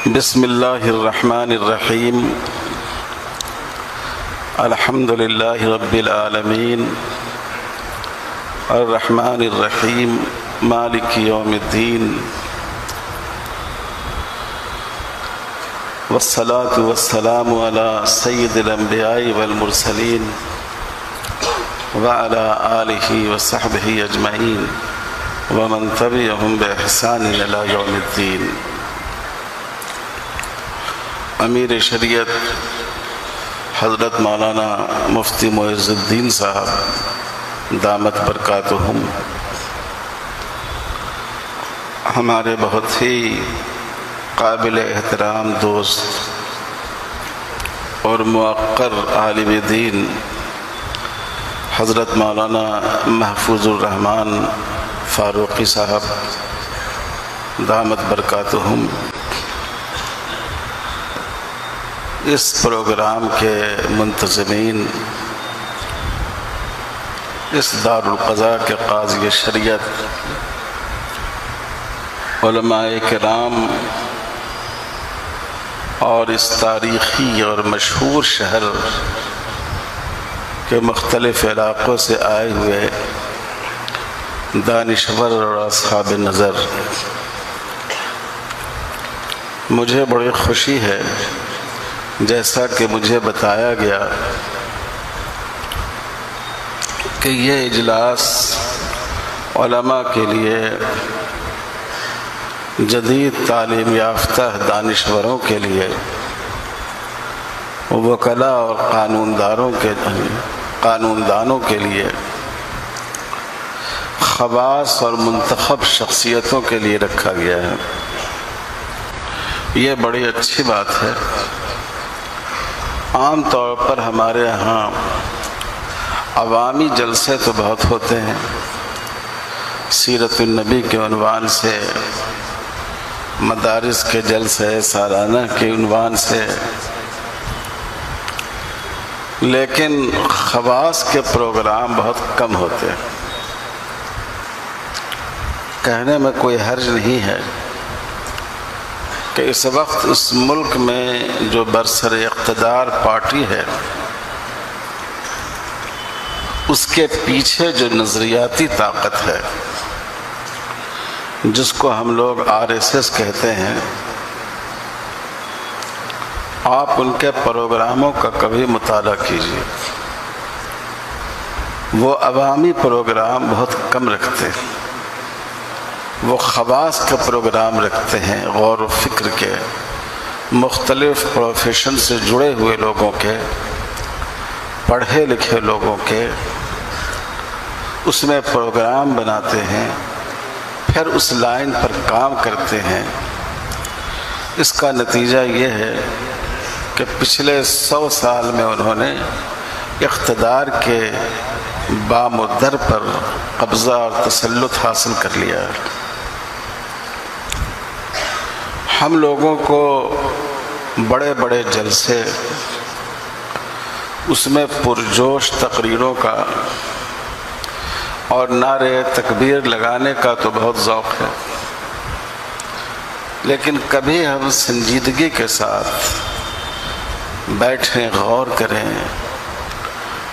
بسم اللہ الرحمن الرحیم الحمد للہ رب العالمین الرحمن الرحیم مالک یوم الدین والصلاة والسلام علی سید الانبیاء والمرسلین وعلی آلہ وصحبہ اجمعین ومن تبعہم بإحسان الی یوم الدین۔ امیر شریعت حضرت مولانا مفتی معز الدین صاحب دامت برکاتہم، ہمارے بہت ہی قابل احترام دوست اور موقر عالم دین حضرت مولانا محفوظ الرحمن فاروقی صاحب دامت برکاتہم، اس پروگرام کے منتظمین، اس دارالقضاء کے قاضی شریعت، علماء کرام اور اس تاریخی اور مشہور شہر کے مختلف علاقوں سے آئے ہوئے دانشور اور اصحاب نظر، مجھے بڑی خوشی ہے جیسا کہ مجھے بتایا گیا کہ یہ اجلاس علماء کے لیے، جدید تعلیم یافتہ دانشوروں کے لیے، وکلاء اور قانوندانوں کے لیے، خواص اور منتخب شخصیتوں کے لیے رکھا گیا ہے۔ یہ بڑی اچھی بات ہے۔ عام طور پر ہمارے ہاں عوامی جلسے تو بہت ہوتے ہیں، سیرت النبی کے عنوان سے، مدارس کے جلسے سالانہ کے عنوان سے، لیکن خواص کے پروگرام بہت کم ہوتے ہیں۔ کہنے میں کوئی حرج نہیں ہے کہ اس وقت اس ملک میں جو برسر اقتدار پارٹی ہے، اس کے پیچھے جو نظریاتی طاقت ہے، جس کو ہم لوگ RSS کہتے ہیں، آپ ان کے پروگراموں کا کبھی مطالعہ کیجیے۔ وہ عوامی پروگرام بہت کم رکھتے ہیں، وہ خواص کے پروگرام رکھتے ہیں، غور و فکر کے، مختلف پروفیشن سے جڑے ہوئے لوگوں کے، پڑھے لکھے لوگوں کے، اس میں پروگرام بناتے ہیں، پھر اس لائن پر کام کرتے ہیں۔ اس کا نتیجہ یہ ہے کہ پچھلے 100 سال میں انہوں نے اقتدار کے بام و در پر قبضہ اور تسلط حاصل کر لیا ہے۔ ہم لوگوں کو بڑے بڑے جلسے، اس میں پرجوش تقریروں کا اور نعرے تکبیر لگانے کا تو بہت ذوق ہے، لیکن کبھی ہم سنجیدگی کے ساتھ بیٹھیں، غور کریں،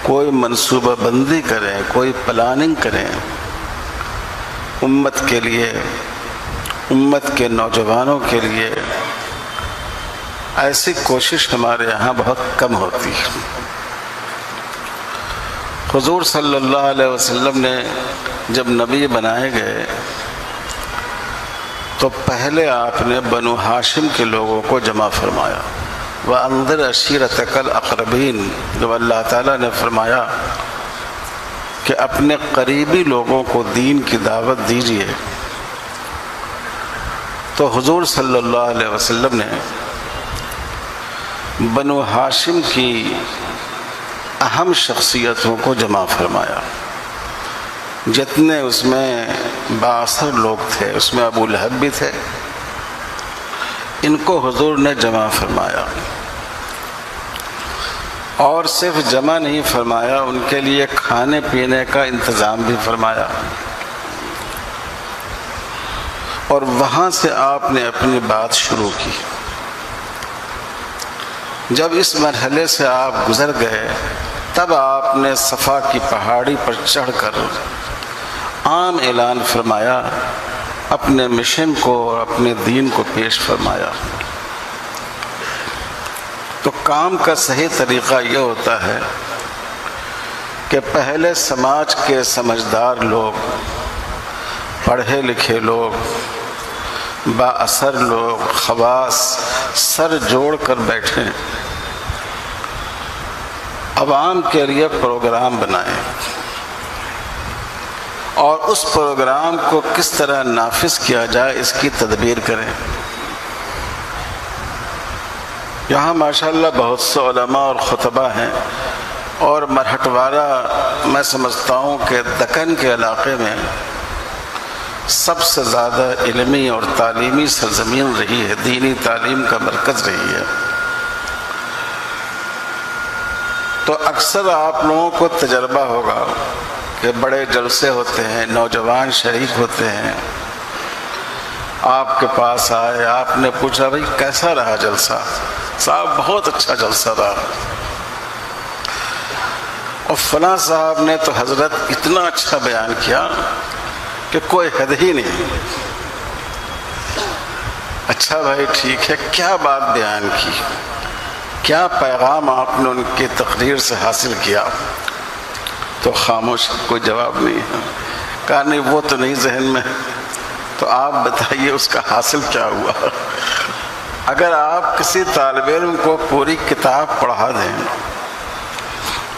کوئی منصوبہ بندی کریں، کوئی پلاننگ کریں، امت کے لیے، امت کے نوجوانوں کے لیے، ایسی کوشش ہمارے یہاں بہت کم ہوتی ہے۔ حضور صلی اللہ علیہ وسلم نے جب نبی بنائے گئے تو پہلے آپ نے بنو ہاشم کے لوگوں کو جمع فرمایا۔ وَأَنذِرْ عَشِيرَتَكَ الْأَقْرَبِينَ، جب اللہ تعالیٰ نے فرمایا کہ اپنے قریبی لوگوں کو دین کی دعوت دیجیے، تو حضور صلی اللہ علیہ وسلم نے بنو ہاشم کی اہم شخصیتوں کو جمع فرمایا۔ جتنے اس میں بااثر لوگ تھے، اس میں ابو لہب بھی تھے، ان کو حضور نے جمع فرمایا، اور صرف جمع نہیں فرمایا، ان کے لیے کھانے پینے کا انتظام بھی فرمایا۔ اور وہاں سے آپ نے اپنی بات شروع کی۔ جب اس مرحلے سے آپ گزر گئے تب آپ نے صفا کی پہاڑی پر چڑھ کر عام اعلان فرمایا، اپنے مشن کو اور اپنے دین کو پیش فرمایا۔ تو کام کا صحیح طریقہ یہ ہوتا ہے کہ پہلے سماج کے سمجھدار لوگ، پڑھے لکھے لوگ، با اثر لوگ، خواص سر جوڑ کر بیٹھیں، عوام کے لیے پروگرام بنائیں اور اس پروگرام کو کس طرح نافذ کیا جائے اس کی تدبیر کریں۔ یہاں ماشاءاللہ بہت سے علماء اور خطبہ ہیں، اور مرہٹوارہ میں سمجھتا ہوں کہ دکن کے علاقے میں سب سے زیادہ علمی اور تعلیمی سرزمین رہی ہے، دینی تعلیم کا مرکز رہی ہے۔ تو اکثر آپ لوگوں کو تجربہ ہوگا کہ بڑے جلسے ہوتے ہیں، نوجوان شریک ہوتے ہیں، آپ کے پاس آئے، آپ نے پوچھا بھائی کیسا رہا جلسہ؟ صاحب بہت اچھا جلسہ رہا، اور فلاں صاحب نے تو حضرت اتنا اچھا بیان کیا کہ کوئی حد ہی نہیں۔ اچھا بھائی ٹھیک ہے، کیا بات بیان کی، کیا پیغام آپ نے ان کی تقریر سے حاصل کیا؟ تو خاموش، کوئی جواب نہیں ہے۔ کہا نہیں وہ تو نہیں ذہن میں، تو آپ بتائیے اس کا حاصل کیا ہوا؟ اگر آپ کسی طالب علم کو پوری کتاب پڑھا دیں،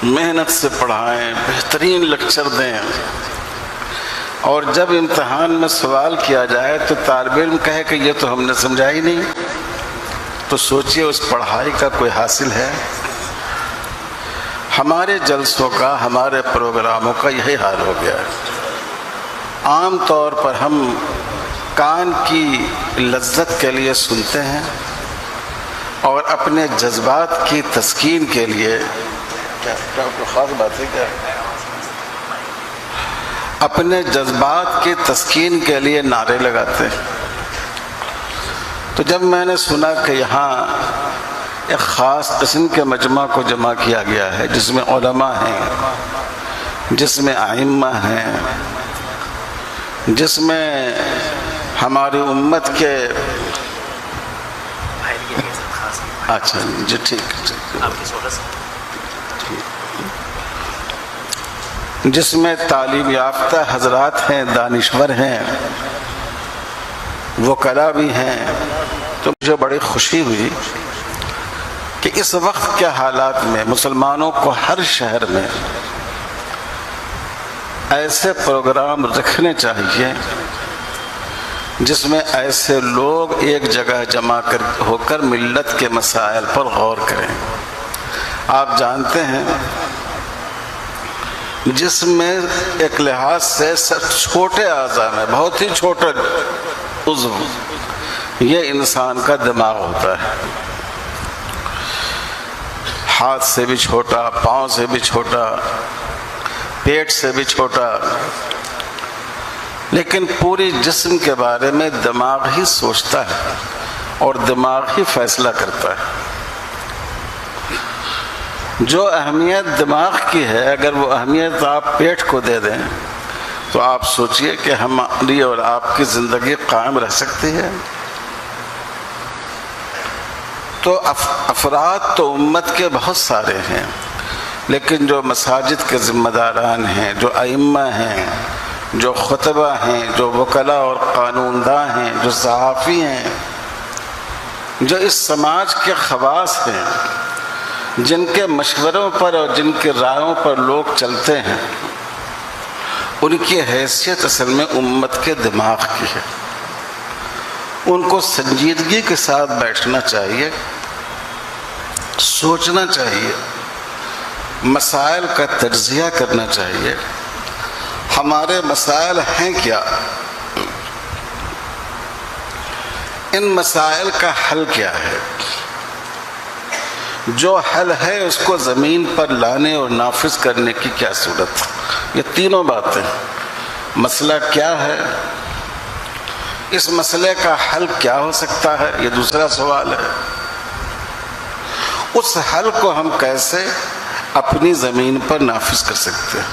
محنت سے پڑھائیں، بہترین لیکچر دیں، اور جب امتحان میں سوال کیا جائے تو طالب علم کہے کہ یہ تو ہم نے سمجھا ہی نہیں، تو سوچئے اس پڑھائی کا کوئی حاصل ہے؟ ہمارے جلسوں کا، ہمارے پروگراموں کا یہی حال ہو گیا ہے۔ عام طور پر ہم کان کی لذت کے لیے سنتے ہیں اور اپنے جذبات کی تسکین کے لیے، کیا کوئی خاص بات ہے کیا؟ اپنے جذبات کی تسکین کے لیے نعرے لگاتے ہیں۔ تو جب میں نے سنا کہ یہاں ایک خاص قسم کے مجمع کو جمع کیا گیا ہے، جس میں علماء ہیں، جس میں ائمہ ہیں، جس میں ہماری امت کے، اچھا جی ٹھیک، جس میں تعلیم یافتہ حضرات ہیں، دانشور ہیں، وکلاء بھی ہیں، تو مجھے بڑی خوشی ہوئی کہ اس وقت کے حالات میں مسلمانوں کو ہر شہر میں ایسے پروگرام رکھنے چاہیے جس میں ایسے لوگ ایک جگہ جمع ہو کر ملت کے مسائل پر غور کریں۔ آپ جانتے ہیں جس میں ایک لحاظ سے چھوٹے اعضاء میں بہت ہی چھوٹا عضو یہ انسان کا دماغ ہوتا ہے، ہاتھ سے بھی چھوٹا، پاؤں سے بھی چھوٹا، پیٹ سے بھی چھوٹا، لیکن پوری جسم کے بارے میں دماغ ہی سوچتا ہے اور دماغ ہی فیصلہ کرتا ہے۔ جو اہمیت دماغ کی ہے، اگر وہ اہمیت آپ پیٹ کو دے دیں تو آپ سوچئے کہ ہماری اور آپ کی زندگی قائم رہ سکتی ہے؟ تو افراد تو امت کے بہت سارے ہیں، لیکن جو مساجد کے ذمہ داران ہیں، جو ائمہ ہیں، جو خطبہ ہیں، جو وکلاء اور قانون داں ہیں، جو صحافی ہیں، جو اس سماج کے خواص ہیں، جن کے مشوروں پر اور جن کے رائوں پر لوگ چلتے ہیں، ان کی حیثیت اصل میں امت کے دماغ کی ہے۔ ان کو سنجیدگی کے ساتھ بیٹھنا چاہیے، سوچنا چاہیے، مسائل کا تجزیہ کرنا چاہیے۔ ہمارے مسائل ہیں کیا؟ ان مسائل کا حل کیا ہے؟ جو حل ہے اس کو زمین پر لانے اور نافذ کرنے کی کیا صورت؟ یہ تینوں باتیں، مسئلہ کیا ہے، اس مسئلے کا حل کیا ہو سکتا ہے، یہ دوسرا سوال ہے، اس حل کو ہم کیسے اپنی زمین پر نافذ کر سکتے ہیں،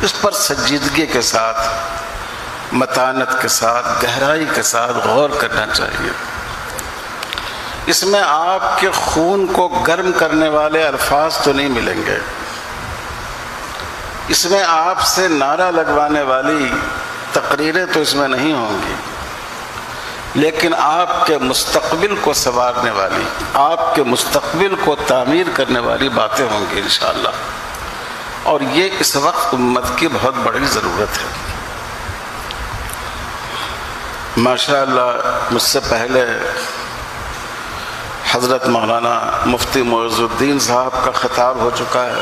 اس پر سنجیدگی کے ساتھ، متانت کے ساتھ، گہرائی کے ساتھ غور کرنا چاہیے۔ اس میں آپ کے خون کو گرم کرنے والے الفاظ تو نہیں ملیں گے، اس میں آپ سے نعرہ لگوانے والی تقریریں تو اس میں نہیں ہوں گی، لیکن آپ کے مستقبل کو سنوارنے والی، آپ کے مستقبل کو تعمیر کرنے والی باتیں ہوں گی انشاءاللہ، اور یہ اس وقت امت کی بہت بڑی ضرورت ہے۔ ماشاءاللہ مجھ سے پہلے حضرت مولانا مفتی معز الدین صاحب کا خطاب ہو چکا ہے۔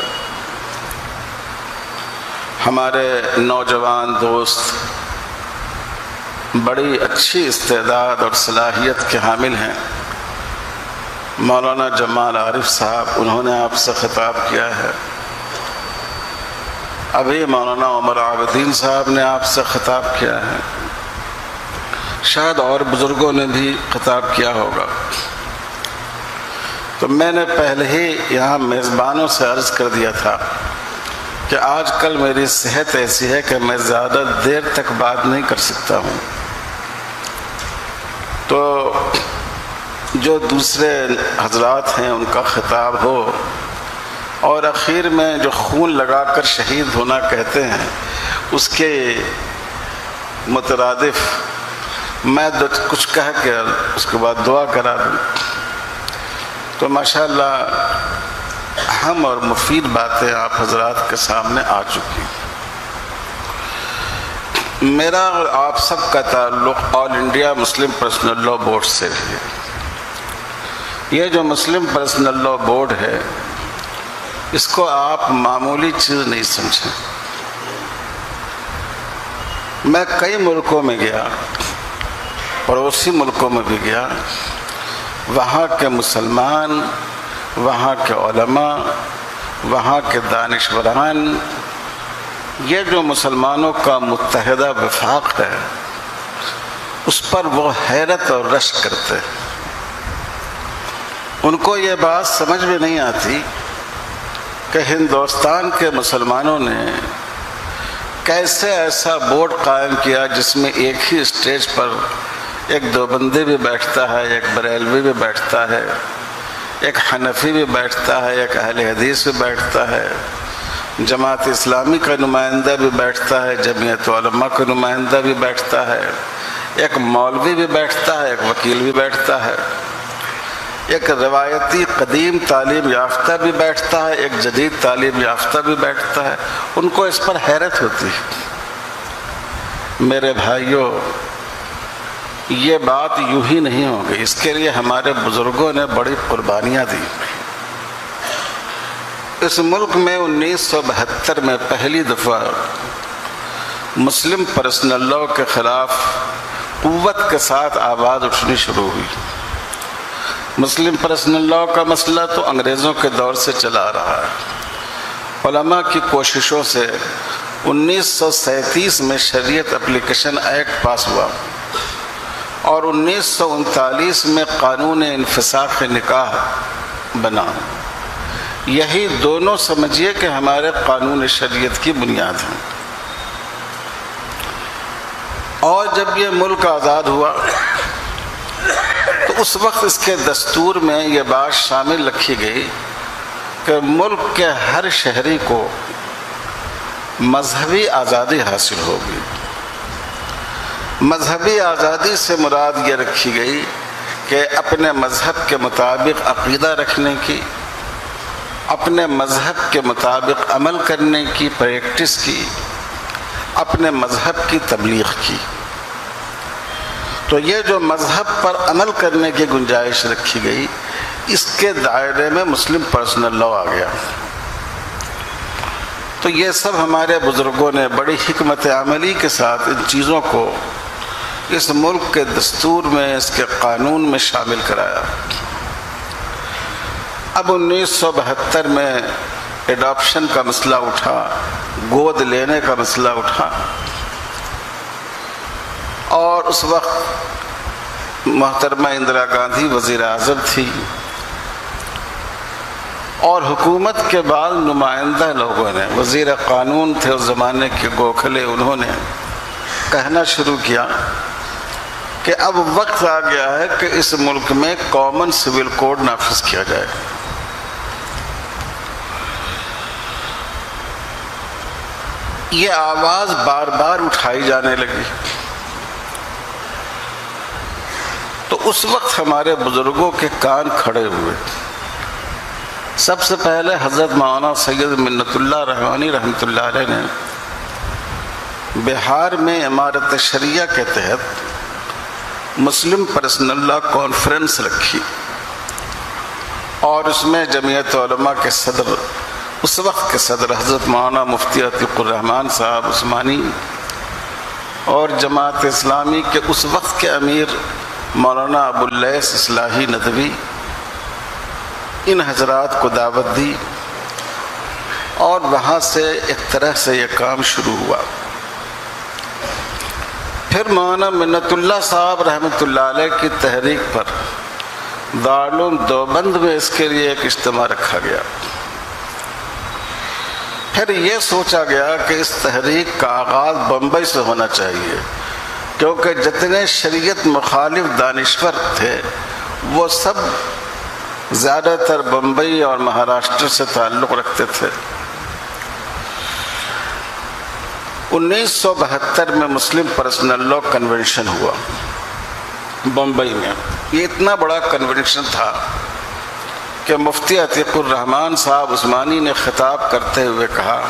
ہمارے نوجوان دوست بڑی اچھی استعداد اور صلاحیت کے حامل ہیں۔ مولانا جمال عارف صاحب، انہوں نے آپ سے خطاب کیا ہے۔ ابھی مولانا عمر عابدین صاحب نے آپ سے خطاب کیا ہے، شاید اور بزرگوں نے بھی خطاب کیا ہوگا۔ تو میں نے پہلے ہی یہاں میزبانوں سے عرض کر دیا تھا کہ آج کل میری صحت ایسی ہے کہ میں زیادہ دیر تک بات نہیں کر سکتا ہوں، تو جو دوسرے حضرات ہیں ان کا خطاب ہو، اور اخیر میں جو خون لگا کر شہید ہونا کہتے ہیں اس کے مترادف میں کچھ کہہ کے اس کے بعد دعا کرا دوں۔ تو ماشاءاللہ اہم اور مفید باتیں آپ حضرات کے سامنے آ چکی۔ میرا اور آپ سب کا تعلق All India Muslim Personal Law Board سے ہے۔ یہ جو مسلم پرسنل لاء بورڈ ہے، اس کو آپ معمولی چیز نہیں سمجھیں۔ میں کئی ملکوں میں گیا، پڑوسی ملکوں میں بھی گیا، وہاں کے مسلمان، وہاں کے علماء، وہاں کے دانشوران، یہ جو مسلمانوں کا متحدہ وفاق ہے، اس پر وہ حیرت اور رشک کرتے ہیں۔ ان کو یہ بات سمجھ میں نہیں آتی کہ ہندوستان کے مسلمانوں نے کیسے ایسا بورڈ قائم کیا جس میں ایک ہی اسٹیج پر ایک دیوبندی بھی بیٹھتا ہے، ایک بریلوی بھی بیٹھتا ہے، ایک حنفی بھی بیٹھتا ہے، ایک اہل حدیث بھی بیٹھتا ہے، جماعت اسلامی کا نمائندہ بھی بیٹھتا ہے، جمعیت علماء کا نمائندہ بھی بیٹھتا ہے، ایک مولوی بھی بیٹھتا ہے، ایک وکیل بھی بیٹھتا ہے، ایک روایتی قدیم تعلیم یافتہ بھی بیٹھتا ہے، ایک جدید تعلیم یافتہ بھی بیٹھتا ہے۔ ان کو اس پر حیرت ہوتی ہے۔ میرے بھائیوں، یہ بات یوں ہی نہیں ہوگی، اس کے لیے ہمارے بزرگوں نے بڑی قربانیاں دی۔ اس ملک میں 1972 میں پہلی دفعہ مسلم پرسنل لاء کے خلاف قوت کے ساتھ آواز اٹھنی شروع ہوئی۔ مسلم پرسنل لاء کا مسئلہ تو انگریزوں کے دور سے چلا آ رہا ہے۔ علماء کی کوششوں سے 1937 میں شریعت اپلیکیشن ایکٹ پاس ہوا، اور 1939 میں قانون انفساخ نکاح بنا۔ یہی دونوں سمجھیے کہ ہمارے قانون شریعت کی بنیاد ہیں۔ اور جب یہ ملک آزاد ہوا تو اس وقت اس کے دستور میں یہ بات شامل رکھی گئی کہ ملک کے ہر شہری کو مذہبی آزادی حاصل ہوگی۔ مذہبی آزادی سے مراد یہ رکھی گئی کہ اپنے مذہب کے مطابق عقیدہ رکھنے کی، اپنے مذہب کے مطابق عمل کرنے کی پریکٹس کی، اپنے مذہب کی تبلیغ کی۔ تو یہ جو مذہب پر عمل کرنے کی گنجائش رکھی گئی، اس کے دائرے میں مسلم پرسنل لاء آ گیا۔ تو یہ سب ہمارے بزرگوں نے بڑی حکمت عملی کے ساتھ ان چیزوں کو اس ملک کے دستور میں، اس کے قانون میں شامل کرایا۔ اب 1972 میں ایڈاپشن کا مسئلہ اٹھا، گود لینے کا مسئلہ اٹھا، اور اس وقت محترمہ اندرا گاندھی وزیر اعظم تھی۔ اور حکومت کے بعد نمائندہ لوگوں نے، وزیر قانون تھے اس زمانے کے گوکھلے، انہوں نے کہنا شروع کیا کہ اب وقت آ گیا ہے کہ اس ملک میں کامن سول کوڈ نافذ کیا جائے۔ یہ آواز بار بار اٹھائی جانے لگی۔ تو اس وقت ہمارے بزرگوں کے کان کھڑے ہوئے۔ سب سے پہلے حضرت مولانا سید منت اللہ رحمانی رحمۃ اللہ علیہ نے بہار میں امارت شریعہ کے تحت مسلم پرسنل لا کانفرنس رکھی، اور اس میں جمعیت علماء کے صدر، اس وقت کے صدر حضرت مولانا مفتی عتیق الرحمان صاحب عثمانی، اور جماعت اسلامی کے اس وقت کے امیر مولانا ابو اللیث اصلاحی ندوی، ان حضرات کو دعوت دی، اور وہاں سے ایک طرح سے یہ کام شروع ہوا۔ پھر مولانا منت اللہ صاحب رحمۃ اللہ علیہ کی تحریک پر دارالعلوم دیوبند میں اس کے لیے ایک اجتماع رکھا گیا۔ پھر یہ سوچا گیا کہ اس تحریک کا آغاز بمبئی سے ہونا چاہیے، کیونکہ جتنے شریعت مخالف دانشور تھے وہ سب زیادہ تر بمبئی اور مہاراشٹر سے تعلق رکھتے تھے۔ 1972 میں مسلم پرسنل لا کنونشن ہوا بمبئی میں۔ یہ اتنا بڑا کنونشن تھا کہ مفتی عتیق الرحمان صاحب عثمانی نے خطاب کرتے ہوئے کہا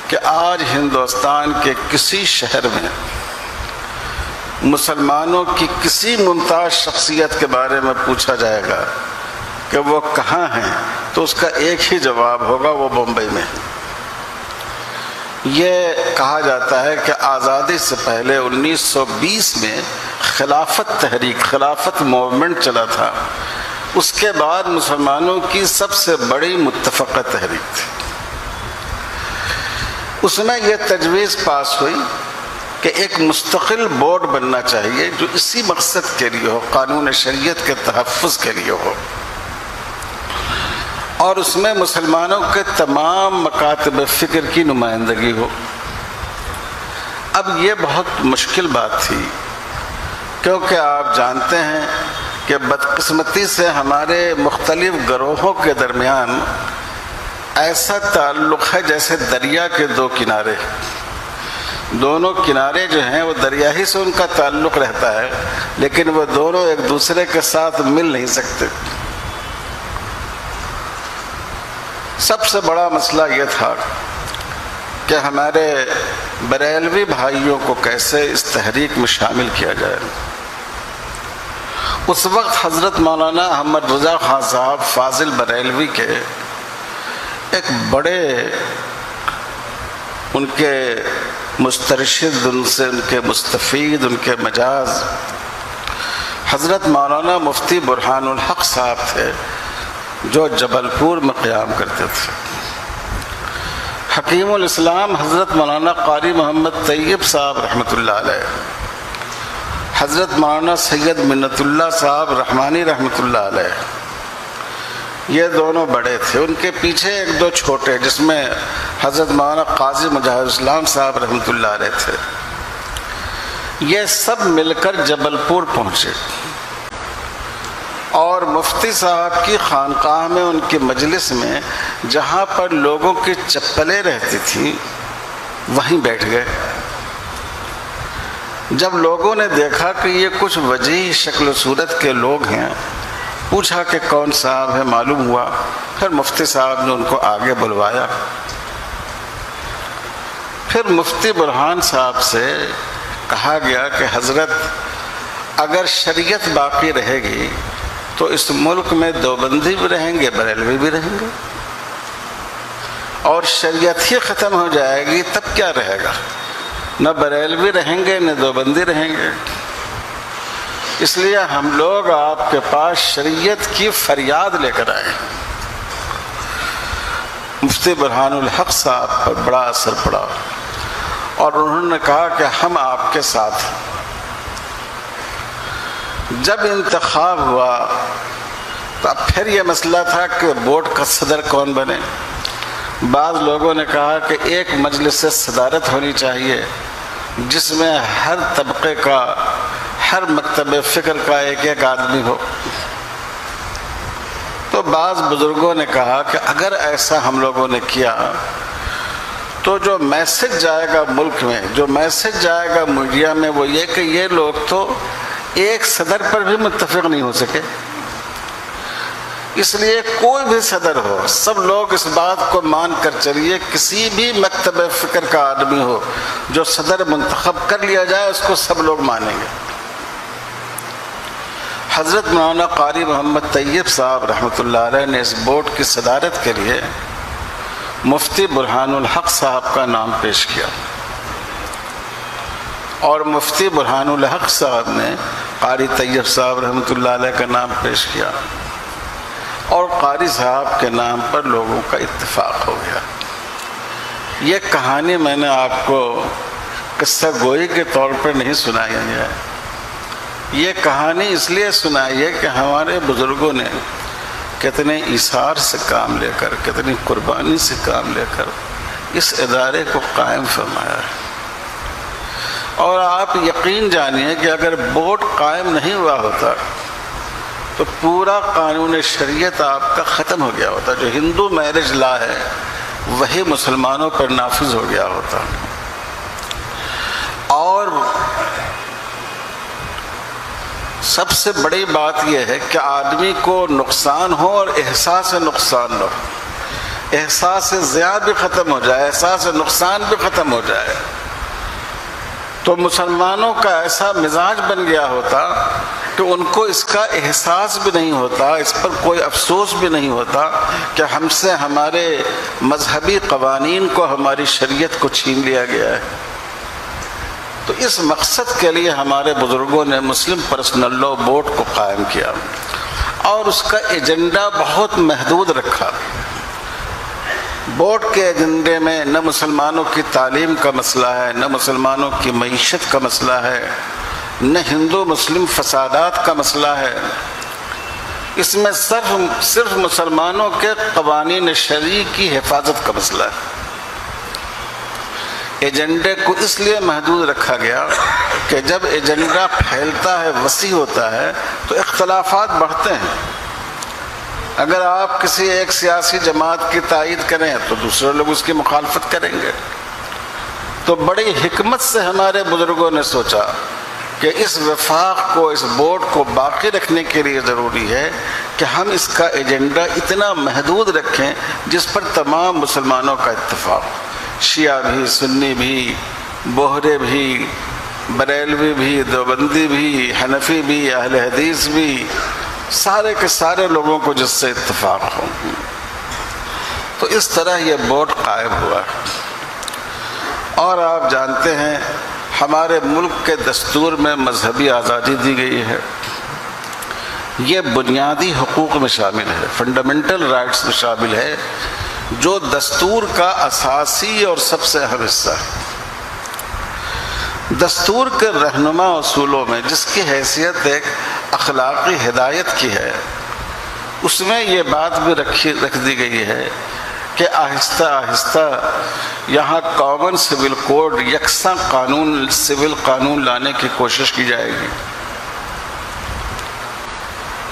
کہ آج ہندوستان کے کسی شہر میں مسلمانوں کی کسی ممتاز شخصیت کے بارے میں پوچھا جائے گا کہ وہ کہاں ہیں، تو اس کا ایک ہی جواب ہوگا، وہ بمبئی میں۔ یہ کہا جاتا ہے کہ آزادی سے پہلے 1920 میں خلافت تحریک، خلافت موومنٹ چلا تھا، اس کے بعد مسلمانوں کی سب سے بڑی متفقہ تحریک تھی۔ اس میں یہ تجویز پاس ہوئی کہ ایک مستقل بورڈ بننا چاہیے جو اسی مقصد کے لیے ہو، قانون شریعت کے تحفظ کے لیے ہو، اور اس میں مسلمانوں کے تمام مکاتب فکر کی نمائندگی ہو۔ اب یہ بہت مشکل بات تھی، کیونکہ آپ جانتے ہیں کہ بدقسمتی سے ہمارے مختلف گروہوں کے درمیان ایسا تعلق ہے جیسے دریا کے دو کنارے، دونوں کنارے جو ہیں وہ دریا ہی سے ان کا تعلق رہتا ہے، لیکن وہ دونوں ایک دوسرے کے ساتھ مل نہیں سکتے۔ سب سے بڑا مسئلہ یہ تھا کہ ہمارے بریلوی بھائیوں کو کیسے اس تحریک میں شامل کیا جائے۔ اس وقت حضرت مولانا احمد رضا خان صاحب فاضل بریلوی کے ایک بڑے ان کے مسترشد، ان سے ان کے مستفید، ان کے مجاز حضرت مولانا مفتی برہان الحق صاحب تھے، جو جبل پور میں قیام کرتے تھے۔ حکیم الاسلام حضرت مولانا قاری محمد طیب صاحب رحمۃ اللہ علیہ، حضرت مولانا سید منت اللہ صاحب رحمانی رحمۃ اللہ علیہ، یہ دونوں بڑے تھے، ان کے پیچھے ایک دو چھوٹے، جس میں حضرت مولانا قاضی مجاہد اسلام صاحب رحمۃ اللہ علیہ تھے۔ یہ سب مل کر جبل پور پہنچے، اور مفتی صاحب کی خانقاہ میں، ان کی مجلس میں، جہاں پر لوگوں کی چپلیں رہتی تھیں وہیں بیٹھ گئے۔ جب لوگوں نے دیکھا کہ یہ کچھ وجیح شکل و صورت کے لوگ ہیں، پوچھا کہ کون صاحب ہے، معلوم ہوا، پھر مفتی صاحب نے ان کو آگے بلوایا۔ پھر مفتی برہان صاحب سے کہا گیا کہ حضرت، اگر شریعت باقی رہے گی تو اس ملک میں دیوبندی بھی رہیں گے، بریلوی بھی رہیں گے، اور شریعت ہی ختم ہو جائے گی تب کیا رہے گا؟ نہ بریلوی رہیں گے نہ دیوبندی رہیں گے۔ اس لیے ہم لوگ آپ کے پاس شریعت کی فریاد لے کر آئے۔ مفتی برہان الحق صاحب پر بڑا اثر پڑا، اور انہوں نے کہا کہ ہم آپ کے ساتھ ہیں۔ جب انتخاب ہوا تو اب پھر یہ مسئلہ تھا کہ بورڈ کا صدر کون بنے۔ بعض لوگوں نے کہا کہ ایک مجلس صدارت ہونی چاہیے جس میں ہر طبقے کا، ہر مکتب فکر کا ایک ایک آدمی ہو۔ تو بعض بزرگوں نے کہا کہ اگر ایسا ہم لوگوں نے کیا تو جو میسج جائے گا ملک میں، جو میسج جائے گا میڈیا میں، وہ یہ کہ یہ لوگ تو ایک صدر پر بھی متفق نہیں ہو سکے، اس لیے کوئی بھی صدر ہو، سب لوگ اس بات کو مان کر چلیے، کسی بھی مکتب فکر کا آدمی ہو جو صدر منتخب کر لیا جائے اس کو سب لوگ مانیں گے۔ حضرت مولانا قاری محمد طیب صاحب رحمۃ اللہ علیہ نے اس بورڈ کی صدارت کے لیے مفتی برہان الحق صاحب کا نام پیش کیا، اور مفتی برہان الحق صاحب نے قاری طیب صاحب رحمۃ اللہ علیہ کا نام پیش کیا، اور قاری صاحب کے نام پر لوگوں کا اتفاق ہو گیا۔ یہ کہانی میں نے آپ کو قصہ گوئی کے طور پر نہیں سنائی ہے، یہ کہانی اس لیے سنائی ہے کہ ہمارے بزرگوں نے کتنے ایثار سے کام لے کر، کتنی قربانی سے کام لے کر اس ادارے کو قائم فرمایا ہے۔ اور آپ یقین جانیے کہ اگر بورڈ قائم نہیں ہوا ہوتا تو پورا قانون شریعت آپ کا ختم ہو گیا ہوتا، جو ہندو میرج لا ہے وہی مسلمانوں پر نافذ ہو گیا ہوتا۔ اور سب سے بڑی بات یہ ہے کہ آدمی کو نقصان ہو اور احساس نقصان ہو، احساس ضیاع بھی ختم ہو جائے، احساس نقصان بھی ختم ہو جائے، تو مسلمانوں کا ایسا مزاج بن گیا ہوتا کہ ان کو اس کا احساس بھی نہیں ہوتا، اس پر کوئی افسوس بھی نہیں ہوتا کہ ہم سے ہمارے مذہبی قوانین کو، ہماری شریعت کو چھین لیا گیا ہے۔ تو اس مقصد کے لیے ہمارے بزرگوں نے مسلم پرسنل لاء بورڈ کو قائم کیا، اور اس کا ایجنڈا بہت محدود رکھا۔ بورڈ کے ایجنڈے میں نہ مسلمانوں کی تعلیم کا مسئلہ ہے، نہ مسلمانوں کی معیشت کا مسئلہ ہے، نہ ہندو مسلم فسادات کا مسئلہ ہے، اس میں صرف مسلمانوں کے قوانین شرعی کی حفاظت کا مسئلہ ہے۔ ایجنڈے کو اس لیے محدود رکھا گیا کہ جب ایجنڈا پھیلتا ہے، وسیع ہوتا ہے، تو اختلافات بڑھتے ہیں۔ اگر آپ کسی ایک سیاسی جماعت کی تائید کریں تو دوسرے لوگ اس کی مخالفت کریں گے۔ تو بڑی حکمت سے ہمارے بزرگوں نے سوچا کہ اس وفاق کو، اس بورڈ کو باقی رکھنے کے لیے ضروری ہے کہ ہم اس کا ایجنڈا اتنا محدود رکھیں جس پر تمام مسلمانوں کا اتفاق، شیعہ بھی، سنی بھی، بوہرے بھی، بریلوی بھی، دیوبندی بھی، حنفی بھی، اہل حدیث بھی، سارے کے سارے لوگوں کو جس سے اتفاق ہو۔ تو اس طرح یہ بورڈ قائم ہوا۔ اور آپ جانتے ہیں ہمارے ملک کے دستور میں مذہبی آزادی دی گئی ہے، یہ بنیادی حقوق میں شامل ہے، فنڈامنٹل رائٹس میں شامل ہے، جو دستور کا اساسی اور سب سے اہم حصہ ہے۔ دستور کے رہنما اصولوں میں جس کی حیثیت ایک اخلاقی ہدایت کی ہے، اس میں یہ بات بھی رکھ دی گئی ہے کہ آہستہ آہستہ یہاں کامن سول کوڈ، یکساں قانون، سول قانون لانے کی کوشش کی جائے گی۔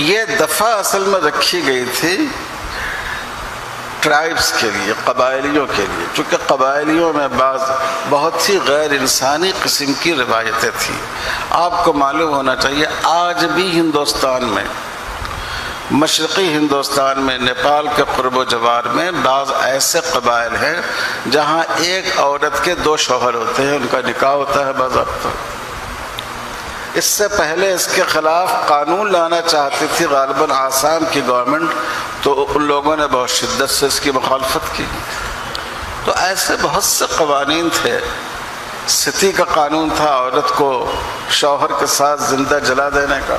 یہ دفعہ اصل میں رکھی گئی تھی ٹرائبس کے لیے، قبائلیوں کے لیے، چونکہ قبائلیوں میں بہت ہی غیر انسانی قسم کی روایتیں تھیں۔ آپ کو معلوم ہونا چاہیے آج بھی ہندوستان میں، مشرقی ہندوستان میں، نیپال کے قرب و جوار میں بعض ایسے قبائل ہیں جہاں ایک عورت کے 2 شوہر ہوتے ہیں، ان کا نکاح ہوتا ہے باضابطہ۔ اس سے پہلے اس کے خلاف قانون لانا چاہتی تھی غالباً آسام کی گورنمنٹ، تو ان لوگوں نے بہت شدت سے اس کی مخالفت کی۔ تو ایسے بہت سے قوانین تھے، ستی کا قانون تھا عورت کو شوہر کے ساتھ زندہ جلا دینے کا۔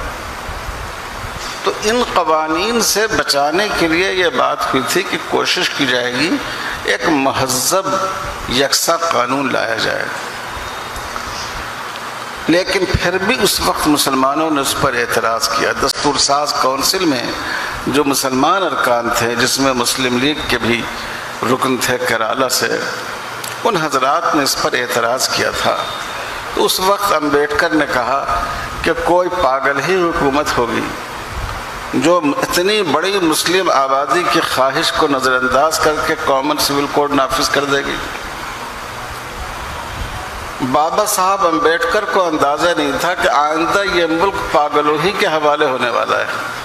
تو ان قوانین سے بچانے کے لیے یہ بات ہوئی تھی کہ کوشش کی جائے گی ایک مہذب یکساں قانون لایا جائے، لیکن پھر بھی اس وقت مسلمانوں نے اس پر اعتراض کیا۔ دستور ساز کونسل میں جو مسلمان ارکان تھے جس میں مسلم لیگ کے بھی رکن تھے کیرالہ سے، ان حضرات نے اس پر اعتراض کیا تھا۔ تو اس وقت امبیڈکر نے کہا کہ کوئی پاگل ہی حکومت ہوگی جو اتنی بڑی مسلم آبادی کی خواہش کو نظر انداز کر کے کامن سول کوڈ نافذ کر دے گی۔ بابا صاحب امبیڈکر کو اندازہ نہیں تھا کہ آئندہ یہ ملک پاگلوں ہی کے حوالے ہونے والا ہے۔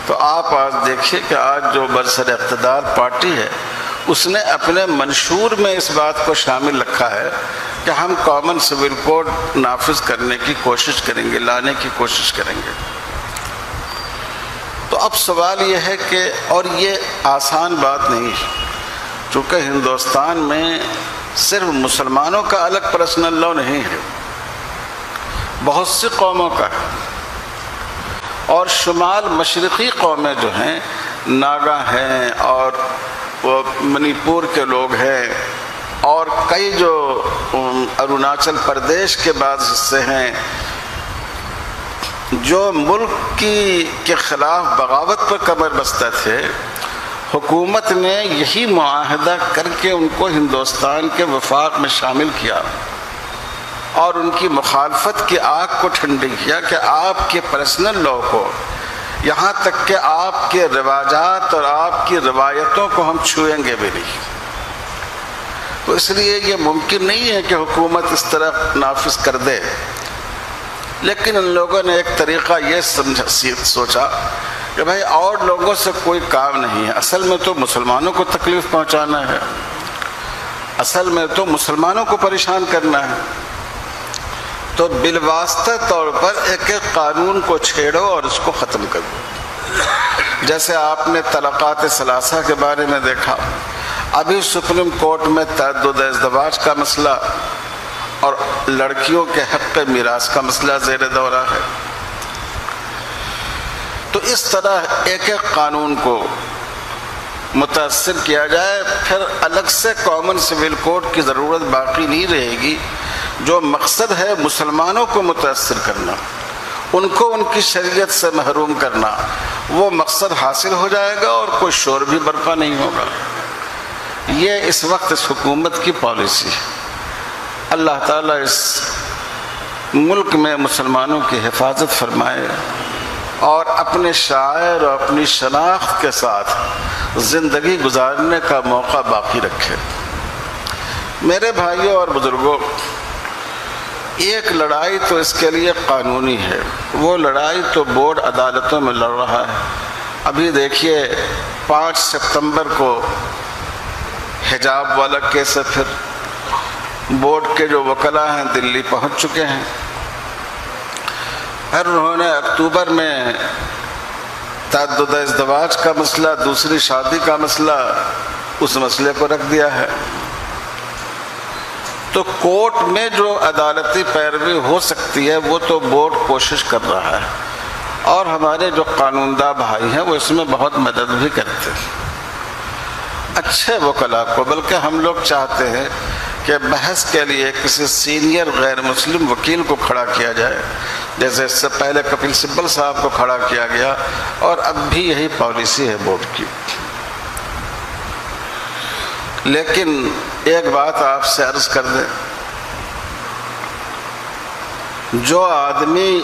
تو آپ آج دیکھیے کہ آج جو برسر اقتدار پارٹی ہے اس نے اپنے منشور میں اس بات کو شامل رکھا ہے کہ ہم کامن سول کوڈ نافذ کرنے کی کوشش کریں گے، لانے کی کوشش کریں گے۔ تو اب سوال یہ ہے کہ اور یہ آسان بات نہیں ہے، چونکہ ہندوستان میں صرف مسلمانوں کا الگ پرسنل لا نہیں ہے، بہت سی قوموں کا ہے، اور شمال مشرقی قومیں جو ہیں، ناگا ہیں اور وہ منی پور کے لوگ ہیں، اور کئی جو اروناچل پردیش کے بعض حصے ہیں، جو ملک کے خلاف بغاوت پر کمر بستہ تھے، حکومت نے یہی معاہدہ کر کے ان کو ہندوستان کے وفاق میں شامل کیا اور ان کی مخالفت کی آگ کو ٹھنڈی کیا کہ آپ کے پرسنل لا کو، یہاں تک کہ آپ کے رواجات اور آپ کی روایتوں کو ہم چھوئیں گے بھی نہیں۔ تو اس لیے یہ ممکن نہیں ہے کہ حکومت اس طرح نافذ کر دے، لیکن ان لوگوں نے ایک طریقہ یہ سوچا کہ بھائی اور لوگوں سے کوئی کام نہیں ہے، اصل میں تو مسلمانوں کو تکلیف پہنچانا ہے، اصل میں تو مسلمانوں کو پریشان کرنا ہے، تو بالواسطہ طور پر ایک ایک قانون کو چھیڑو اور اس کو ختم کرو۔ جیسے آپ نے طلاقات ثلاثہ کے بارے میں دیکھا، ابھی سپریم کورٹ میں تعدد ازدواج کا مسئلہ اور لڑکیوں کے حق میراث کا مسئلہ زیر دورہ ہے۔ تو اس طرح ایک ایک قانون کو متاثر کیا جائے، پھر الگ سے کامن سول کوڈ کی ضرورت باقی نہیں رہے گی۔ جو مقصد ہے مسلمانوں کو متاثر کرنا، ان کو ان کی شریعت سے محروم کرنا، وہ مقصد حاصل ہو جائے گا اور کوئی شور بھی برپا نہیں ہوگا۔ یہ اس وقت اس حکومت کی پالیسی ہے۔ اللہ تعالیٰ اس ملک میں مسلمانوں کی حفاظت فرمائے اور اپنے شاعر اور اپنی شناخت کے ساتھ زندگی گزارنے کا موقع باقی رکھے۔ میرے بھائیوں اور بزرگوں، ایک لڑائی تو اس کے لیے قانونی ہے، وہ لڑائی تو بورڈ عدالتوں میں لڑ رہا ہے۔ ابھی دیکھیے 5 ستمبر کو حجاب والا کیس ہے، پھر بورڈ کے جو وکلاء ہیں دلی پہنچ چکے ہیں، پھر انہوں نے اکتوبر میں تعدد ازدواج کا مسئلہ، دوسری شادی کا مسئلہ، اس مسئلے کو رکھ دیا ہے۔ تو کورٹ میں جو عدالتی پیروی ہو سکتی ہے وہ تو بورڈ کوشش کر رہا ہے، اور ہمارے جو قانون داں بھائی ہیں وہ اس میں بہت مدد بھی کرتے ہیں، اچھے وکلاء کو۔ بلکہ ہم لوگ چاہتے ہیں کہ بحث کے لیے کسی سینئر غیر مسلم وکیل کو کھڑا کیا جائے، جیسے اس سے پہلے کپل سبل صاحب کو کھڑا کیا گیا، اور اب بھی یہی پالیسی ہے بورڈ کی۔ لیکن ایک بات آپ سے عرض کر دیں، جو آدمی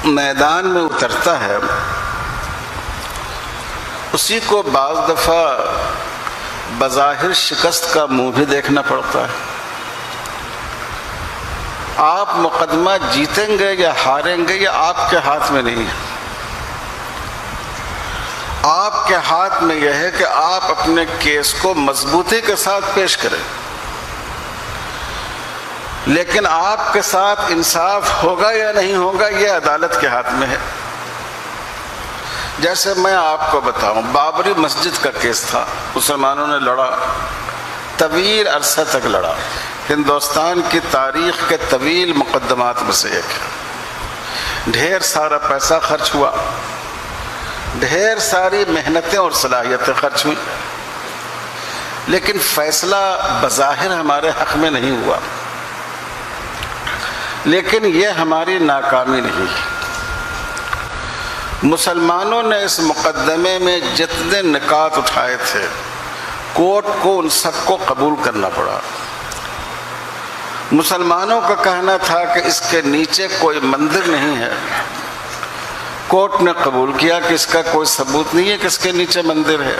میدان میں اترتا ہے اسی کو بعض دفعہ بظاہر شکست کا منہ بھی دیکھنا پڑتا ہے۔ آپ مقدمہ جیتیں گے یا ہاریں گے یہ آپ کے ہاتھ میں نہیں ہے، آپ کے ہاتھ میں یہ ہے کہ آپ اپنے کیس کو مضبوطی کے ساتھ پیش کریں، لیکن آپ کے ساتھ انصاف ہوگا یا نہیں ہوگا یہ عدالت کے ہاتھ میں ہے۔ جیسے میں آپ کو بتاؤں، بابری مسجد کا کیس تھا، مسلمانوں نے لڑا، طویل عرصہ تک لڑا، ہندوستان کی تاریخ کے طویل مقدمات میں سے ایک ہے، ڈھیر سارا پیسہ خرچ ہوا، ڈھیر ساری محنتیں اور صلاحیتیں خرچ ہوئیں، لیکن فیصلہ بظاہر ہمارے حق میں نہیں ہوا۔ لیکن یہ ہماری ناکامی نہیں، مسلمانوں نے اس مقدمے میں جتنے نکات اٹھائے تھے کورٹ کو ان سب کو قبول کرنا پڑا۔ مسلمانوں کا کہنا تھا کہ اس کے نیچے کوئی مندر نہیں ہے، کورٹ نے قبول کیا کہ اس کا کوئی ثبوت نہیں ہے کہ اس کے نیچے مندر ہے۔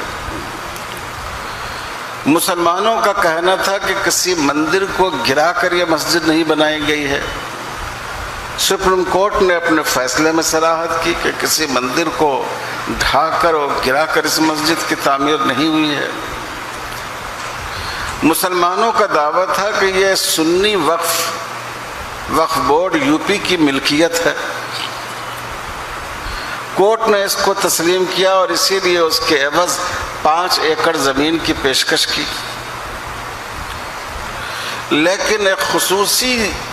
مسلمانوں کا کہنا تھا کہ کسی مندر کو گرا کر یہ مسجد نہیں بنائی گئی ہے، سپریم کورٹ نے اپنے فیصلے میں صراحت کی کہ کسی مندر کو ڈھا کر اور گرا کر اس مسجد کی تعمیر نہیں ہوئی ہے۔ مسلمانوں کا دعویٰ تھا کہ یہ سنی وقف بورڈ یو پی کی ملکیت ہے، کورٹ نے اس کو تسلیم کیا اور اسی لیے اس کے عوض 5 ایکڑ زمین کی پیشکش کی۔ لیکن ایک خصوصی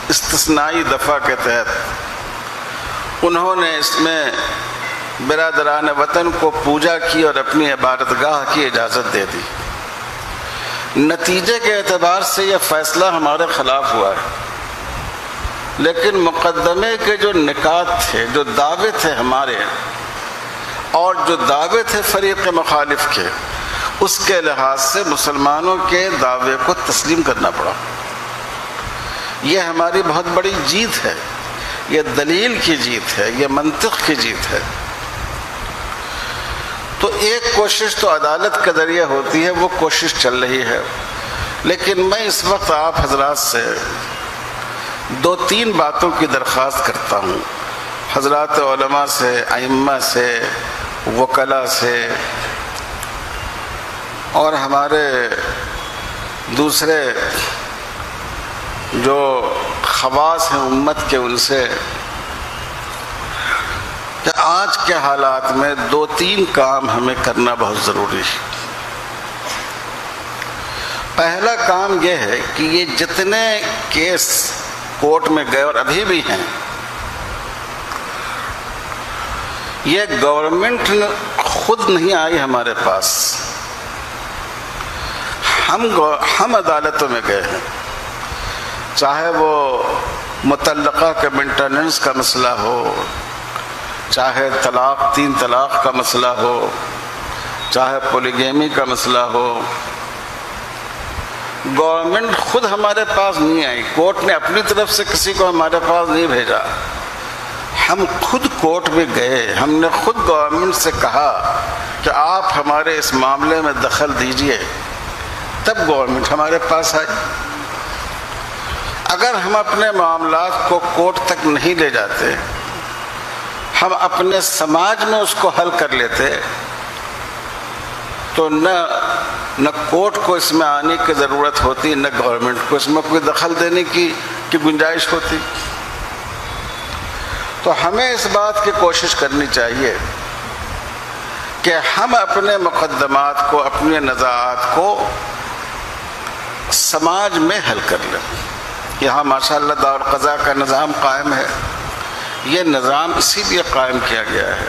استثنائی دفعہ کے تحت انہوں نے اس میں برادران وطن کو پوجا کی اور اپنی عبادت گاہ کی اجازت دے دی۔ نتیجے کے اعتبار سے یہ فیصلہ ہمارے خلاف ہوا ہے، لیکن مقدمے کے جو نکات تھے، جو دعوے تھے ہمارے اور جو دعوے تھے فریق مخالف کے، اس کے لحاظ سے مسلمانوں کے دعوے کو تسلیم کرنا پڑا۔ یہ ہماری بہت بڑی جیت ہے، یہ دلیل کی جیت ہے، یہ منطق کی جیت ہے۔ تو ایک کوشش تو عدالت کے ذریعے ہوتی ہے، وہ کوشش چل رہی ہے، لیکن میں اس وقت آپ حضرات سے 2-3 باتوں کی درخواست کرتا ہوں، حضرات علماء سے، ائمہ سے، وکلاء سے اور ہمارے دوسرے جو خواص ہیں امت کے، ان سے کہ آج کے حالات میں 2-3 کام ہمیں کرنا بہت ضروری ہے۔ پہلا کام یہ ہے کہ یہ جتنے کیس کورٹ میں گئے اور ابھی بھی ہیں، یہ گورنمنٹ خود نہیں آئی ہمارے پاس، ہم عدالتوں میں گئے ہیں، چاہے وہ مطلقہ کے مینٹیننس کا مسئلہ ہو، چاہے 3 طلاق کا مسئلہ ہو، چاہے پولیگیمی کا مسئلہ ہو، گورنمنٹ خود ہمارے پاس نہیں آئی، کورٹ نے اپنی طرف سے کسی کو ہمارے پاس نہیں بھیجا، ہم خود کورٹ میں گئے، ہم نے خود گورنمنٹ سے کہا کہ آپ ہمارے اس معاملے میں دخل دیجئے، تب گورنمنٹ ہمارے پاس آئی۔ اگر ہم اپنے معاملات کو کورٹ تک نہیں لے جاتے، ہم اپنے سماج میں اس کو حل کر لیتے، تو نہ کورٹ کو اس میں آنے کی ضرورت ہوتی، نہ گورنمنٹ کو اس میں کوئی دخل دینے کی گنجائش ہوتی۔ تو ہمیں اس بات کی کوشش کرنی چاہیے کہ ہم اپنے مقدمات کو، اپنے نزاعات کو سماج میں حل کر لیں۔ یہاں ماشاءاللہ دارالقضاء کا نظام قائم ہے، یہ نظام اسی لیے قائم کیا گیا ہے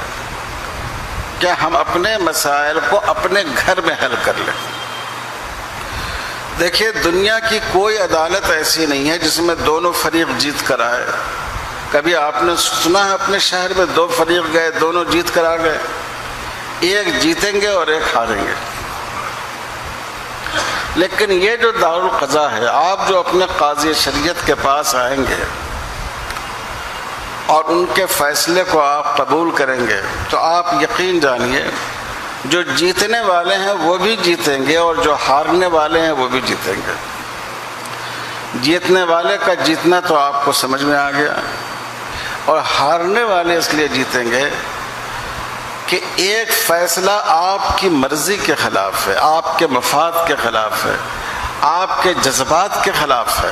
کہ ہم اپنے مسائل کو اپنے گھر میں حل کر لیں۔ دیکھیے، دنیا کی کوئی عدالت ایسی نہیں ہے جس میں دونوں فریق جیت کر آئے۔ کبھی آپ نے سنا ہے اپنے شہر میں 2 فریق گئے، دونوں جیت کر آ گئے؟ ایک جیتیں گے اور ایک ہاریں گے۔ لیکن یہ جو دارالقضاء ہے، آپ جو اپنے قاضی شریعت کے پاس آئیں گے اور ان کے فیصلے کو آپ قبول کریں گے، تو آپ یقین جانیے جو جیتنے والے ہیں وہ بھی جیتیں گے اور جو ہارنے والے ہیں وہ بھی جیتیں گے۔ جیتنے والے کا جیتنا تو آپ کو سمجھ میں آ گیا، اور ہارنے والے اس لیے جیتیں گے کہ ایک فیصلہ آپ کی مرضی کے خلاف ہے، آپ کے مفاد کے خلاف ہے، آپ کے جذبات کے خلاف ہے،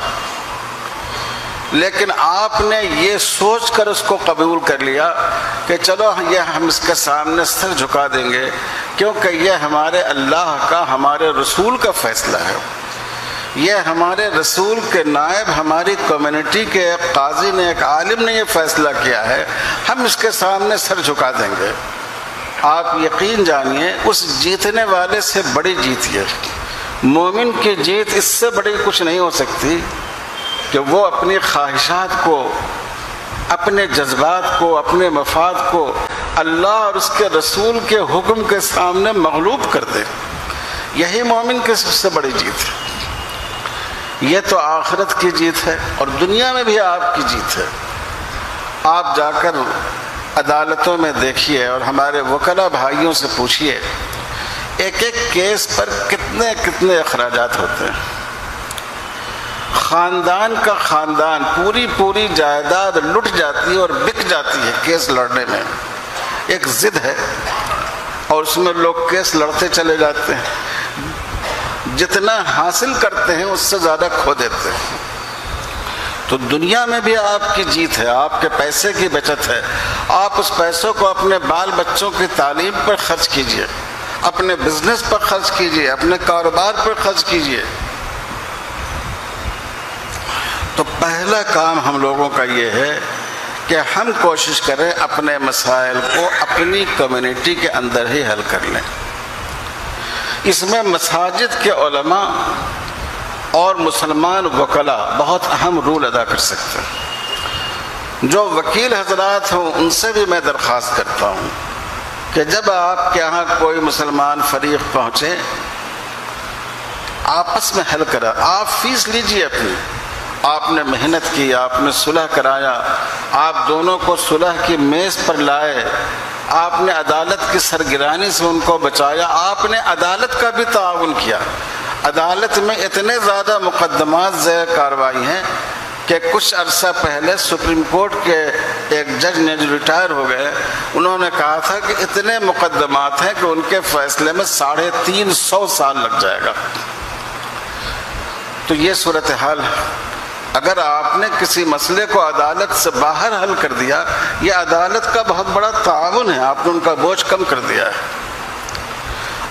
لیکن آپ نے یہ سوچ کر اس کو قبول کر لیا کہ چلو یہ ہم اس کے سامنے سر جھکا دیں گے، کیونکہ یہ ہمارے اللہ کا، ہمارے رسول کا فیصلہ ہے، یہ ہمارے رسول کے نائب، ہماری کمیونٹی کے ایک قاضی نے، ایک عالم نے یہ فیصلہ کیا ہے، ہم اس کے سامنے سر جھکا دیں گے۔ آپ یقین جانیے اس جیتنے والے سے بڑی جیت ہے، مومن کی جیت اس سے بڑی کچھ نہیں ہو سکتی کہ وہ اپنی خواہشات کو، اپنے جذبات کو، اپنے مفاد کو اللہ اور اس کے رسول کے حکم کے سامنے مغلوب کر دے، یہی مومن کی سب سے بڑی جیت ہے۔ یہ تو آخرت کی جیت ہے اور دنیا میں بھی آپ کی جیت ہے۔ آپ جا کر عدالتوں میں دیکھیے اور ہمارے وکلا بھائیوں سے پوچھیے، ایک ایک کیس پر کتنے کتنے اخراجات ہوتے ہیں۔ خاندان کا خاندان، پوری جائیداد لٹ جاتی ہے اور بک جاتی ہے کیس لڑنے میں۔ ایک ضد ہے اور اس میں لوگ کیس لڑتے چلے جاتے ہیں، جتنا حاصل کرتے ہیں اس سے زیادہ کھو دیتے ہیں۔ تو دنیا میں بھی آپ کی جیت ہے، آپ کے پیسے کی بچت ہے۔ آپ اس پیسوں کو اپنے بال بچوں کی تعلیم پر خرچ کیجئے، اپنے بزنس پر خرچ کیجئے، اپنے کاروبار پر خرچ کیجئے۔ تو پہلا کام ہم لوگوں کا یہ ہے کہ ہم کوشش کریں اپنے مسائل کو اپنی کمیونٹی کے اندر ہی حل کر لیں۔ اس میں مساجد کے علماء اور مسلمان وکلا بہت اہم رول ادا کر سکتے ہیں۔ جو وکیل حضرات ہوں ان سے بھی میں درخواست کرتا ہوں کہ جب آپ کے یہاں کوئی مسلمان فریق پہنچے، آپس میں حل کرا، آپ فیس لیجیے اپنی، آپ نے محنت کی، آپ نے صلح کرایا، آپ دونوں کو صلح کی میز پر لائے، آپ نے عدالت کی سرگرانی سے ان کو بچایا، آپ نے عدالت کا بھی تعاون کیا۔ عدالت میں اتنے زیادہ مقدمات زیر کارروائی ہیں کہ کچھ عرصہ پہلے سپریم کورٹ کے ایک جج نے جو ریٹائر ہو گئے، انہوں نے کہا تھا کہ اتنے مقدمات ہیں کہ ان کے فیصلے میں 350 سال لگ جائے گا۔ تو یہ صورتحال ہے۔ اگر آپ نے کسی مسئلے کو عدالت سے باہر حل کر دیا، یہ عدالت کا بہت بڑا تعاون ہے، آپ نے ان کا بوجھ کم کر دیا ہے۔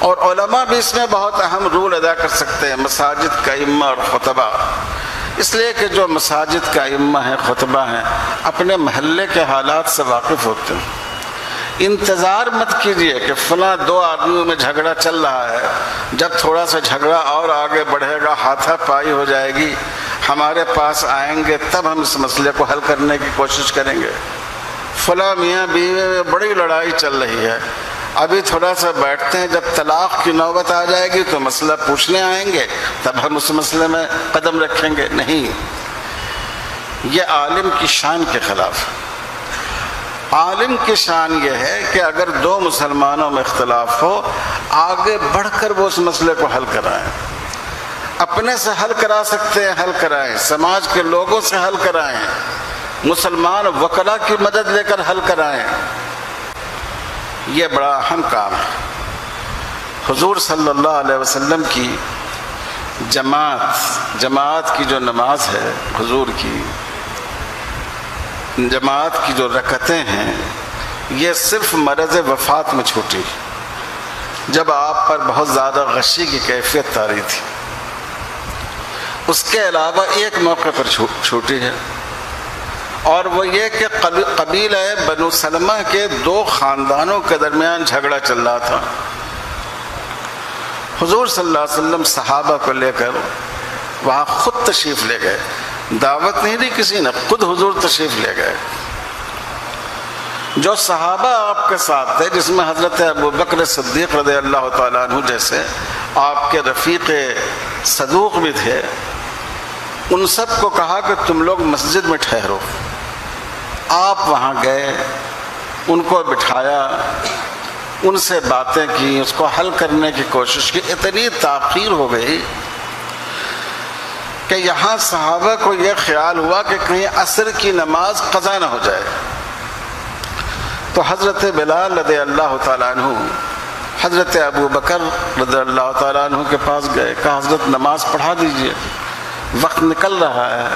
اور علماء بھی اس میں بہت اہم رول ادا کر سکتے ہیں، مساجد کا ائمہ اور خطبہ، اس لیے کہ جو مساجد کا ائمہ ہیں، خطبہ ہیں، اپنے محلے کے حالات سے واقف ہوتے ہیں۔ انتظار مت کیجئے کہ فلاں 2 آدمیوں میں جھگڑا چل رہا ہے، جب تھوڑا سا جھگڑا اور آگے بڑھے گا، ہاتھا پائی ہو جائے گی، ہمارے پاس آئیں گے تب ہم اس مسئلے کو حل کرنے کی کوشش کریں گے۔ فلاں میاں بیوی میں بڑی لڑائی چل رہی ہے، ابھی تھوڑا سا بیٹھتے ہیں، جب طلاق کی نوبت آ جائے گی تو مسئلہ پوچھنے آئیں گے، تب ہم اس مسئلے میں قدم رکھیں گے۔ نہیں، یہ عالم کی شان کے خلاف ہے۔ عالم کی شان یہ ہے کہ اگر 2 مسلمانوں میں اختلاف ہو، آگے بڑھ کر وہ اس مسئلے کو حل کرائیں۔ اپنے سے حل کرا سکتے ہیں، حل کرائیں، سماج کے لوگوں سے حل کرائیں، مسلمان وکلا کی مدد لے کر حل کرائیں۔ یہ بڑا اہم کام ہے۔ حضور صلی اللہ علیہ وسلم کی جماعت کی جو نماز ہے، حضور کی جماعت کی جو رکعتیں ہیں، یہ صرف مرض وفات میں چھوٹی، جب آپ پر بہت زیادہ غشی کی کیفیت طاری تھی۔ اس کے علاوہ ایک موقع پر چھوٹی ہے، اور وہ یہ کہ قبیلہ بنو سلمہ کے 2 خاندانوں کے درمیان جھگڑا چل رہا تھا۔ حضور صلی اللہ علیہ وسلم صحابہ کو لے کر وہاں خود تشریف لے گئے، دعوت نہیں دی کسی نے، خود حضور تشریف لے گئے۔ جو صحابہ آپ کے ساتھ تھے، جس میں حضرت ابو بکر صدیق رضی اللہ تعالیٰ عنہ جیسے آپ کے رفیق صدوق بھی تھے، ان سب کو کہا کہ تم لوگ مسجد میں ٹھہرو۔ آپ وہاں گئے، ان کو بٹھایا، ان سے باتیں کی، اس کو حل کرنے کی کوشش کی۔ اتنی تاخیر ہو گئی کہ یہاں صحابہ کو یہ خیال ہوا کہ کہیں عصر کی نماز قضا نہ ہو جائے۔ تو حضرت بلال رضی اللہ تعالیٰ عنہ حضرت ابو بکر رضی اللہ تعالیٰ عنہ کے پاس گئے، کہا حضرت نماز پڑھا دیجئے، وقت نکل رہا ہے۔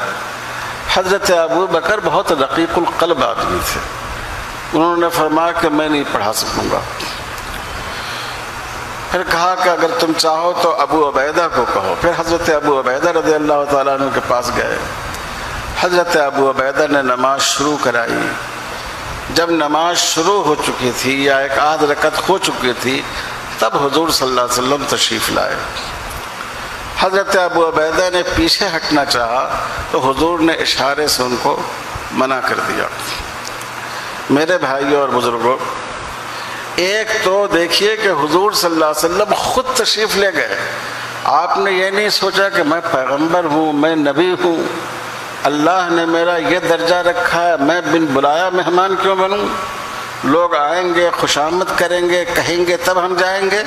حضرت ابو بکر بہت رقیق القلب آدمی تھے، انہوں نے فرمایا کہ میں نہیں پڑھا سکوں گا۔ پھر کہا کہ اگر تم چاہو تو ابو عبیدہ کو کہو۔ پھر حضرت ابو عبیدہ رضی اللہ تعالیٰ عنہ کے پاس گئے، حضرت ابو عبیدہ نے نماز شروع کرائی۔ جب نماز شروع ہو چکی تھی یا ایک آدھ رکعت ہو چکی تھی، تب حضور صلی اللہ علیہ وسلم تشریف لائے۔ حضرت ابو عبیدہ نے پیچھے ہٹنا چاہا تو حضور نے اشارے سے ان کو منع کر دیا۔ میرے بھائیوں اور بزرگوں، ایک تو دیکھیے کہ حضور صلی اللہ علیہ وسلم خود تشریف لے گئے. آپ نے یہ نہیں سوچا کہ میں پیغمبر ہوں، میں نبی ہوں، اللہ نے میرا یہ درجہ رکھا ہے، میں بن بلایا مہمان کیوں بنوں؟ لوگ آئیں گے، خوشامد کریں گے، کہیں گے تب ہم جائیں گے.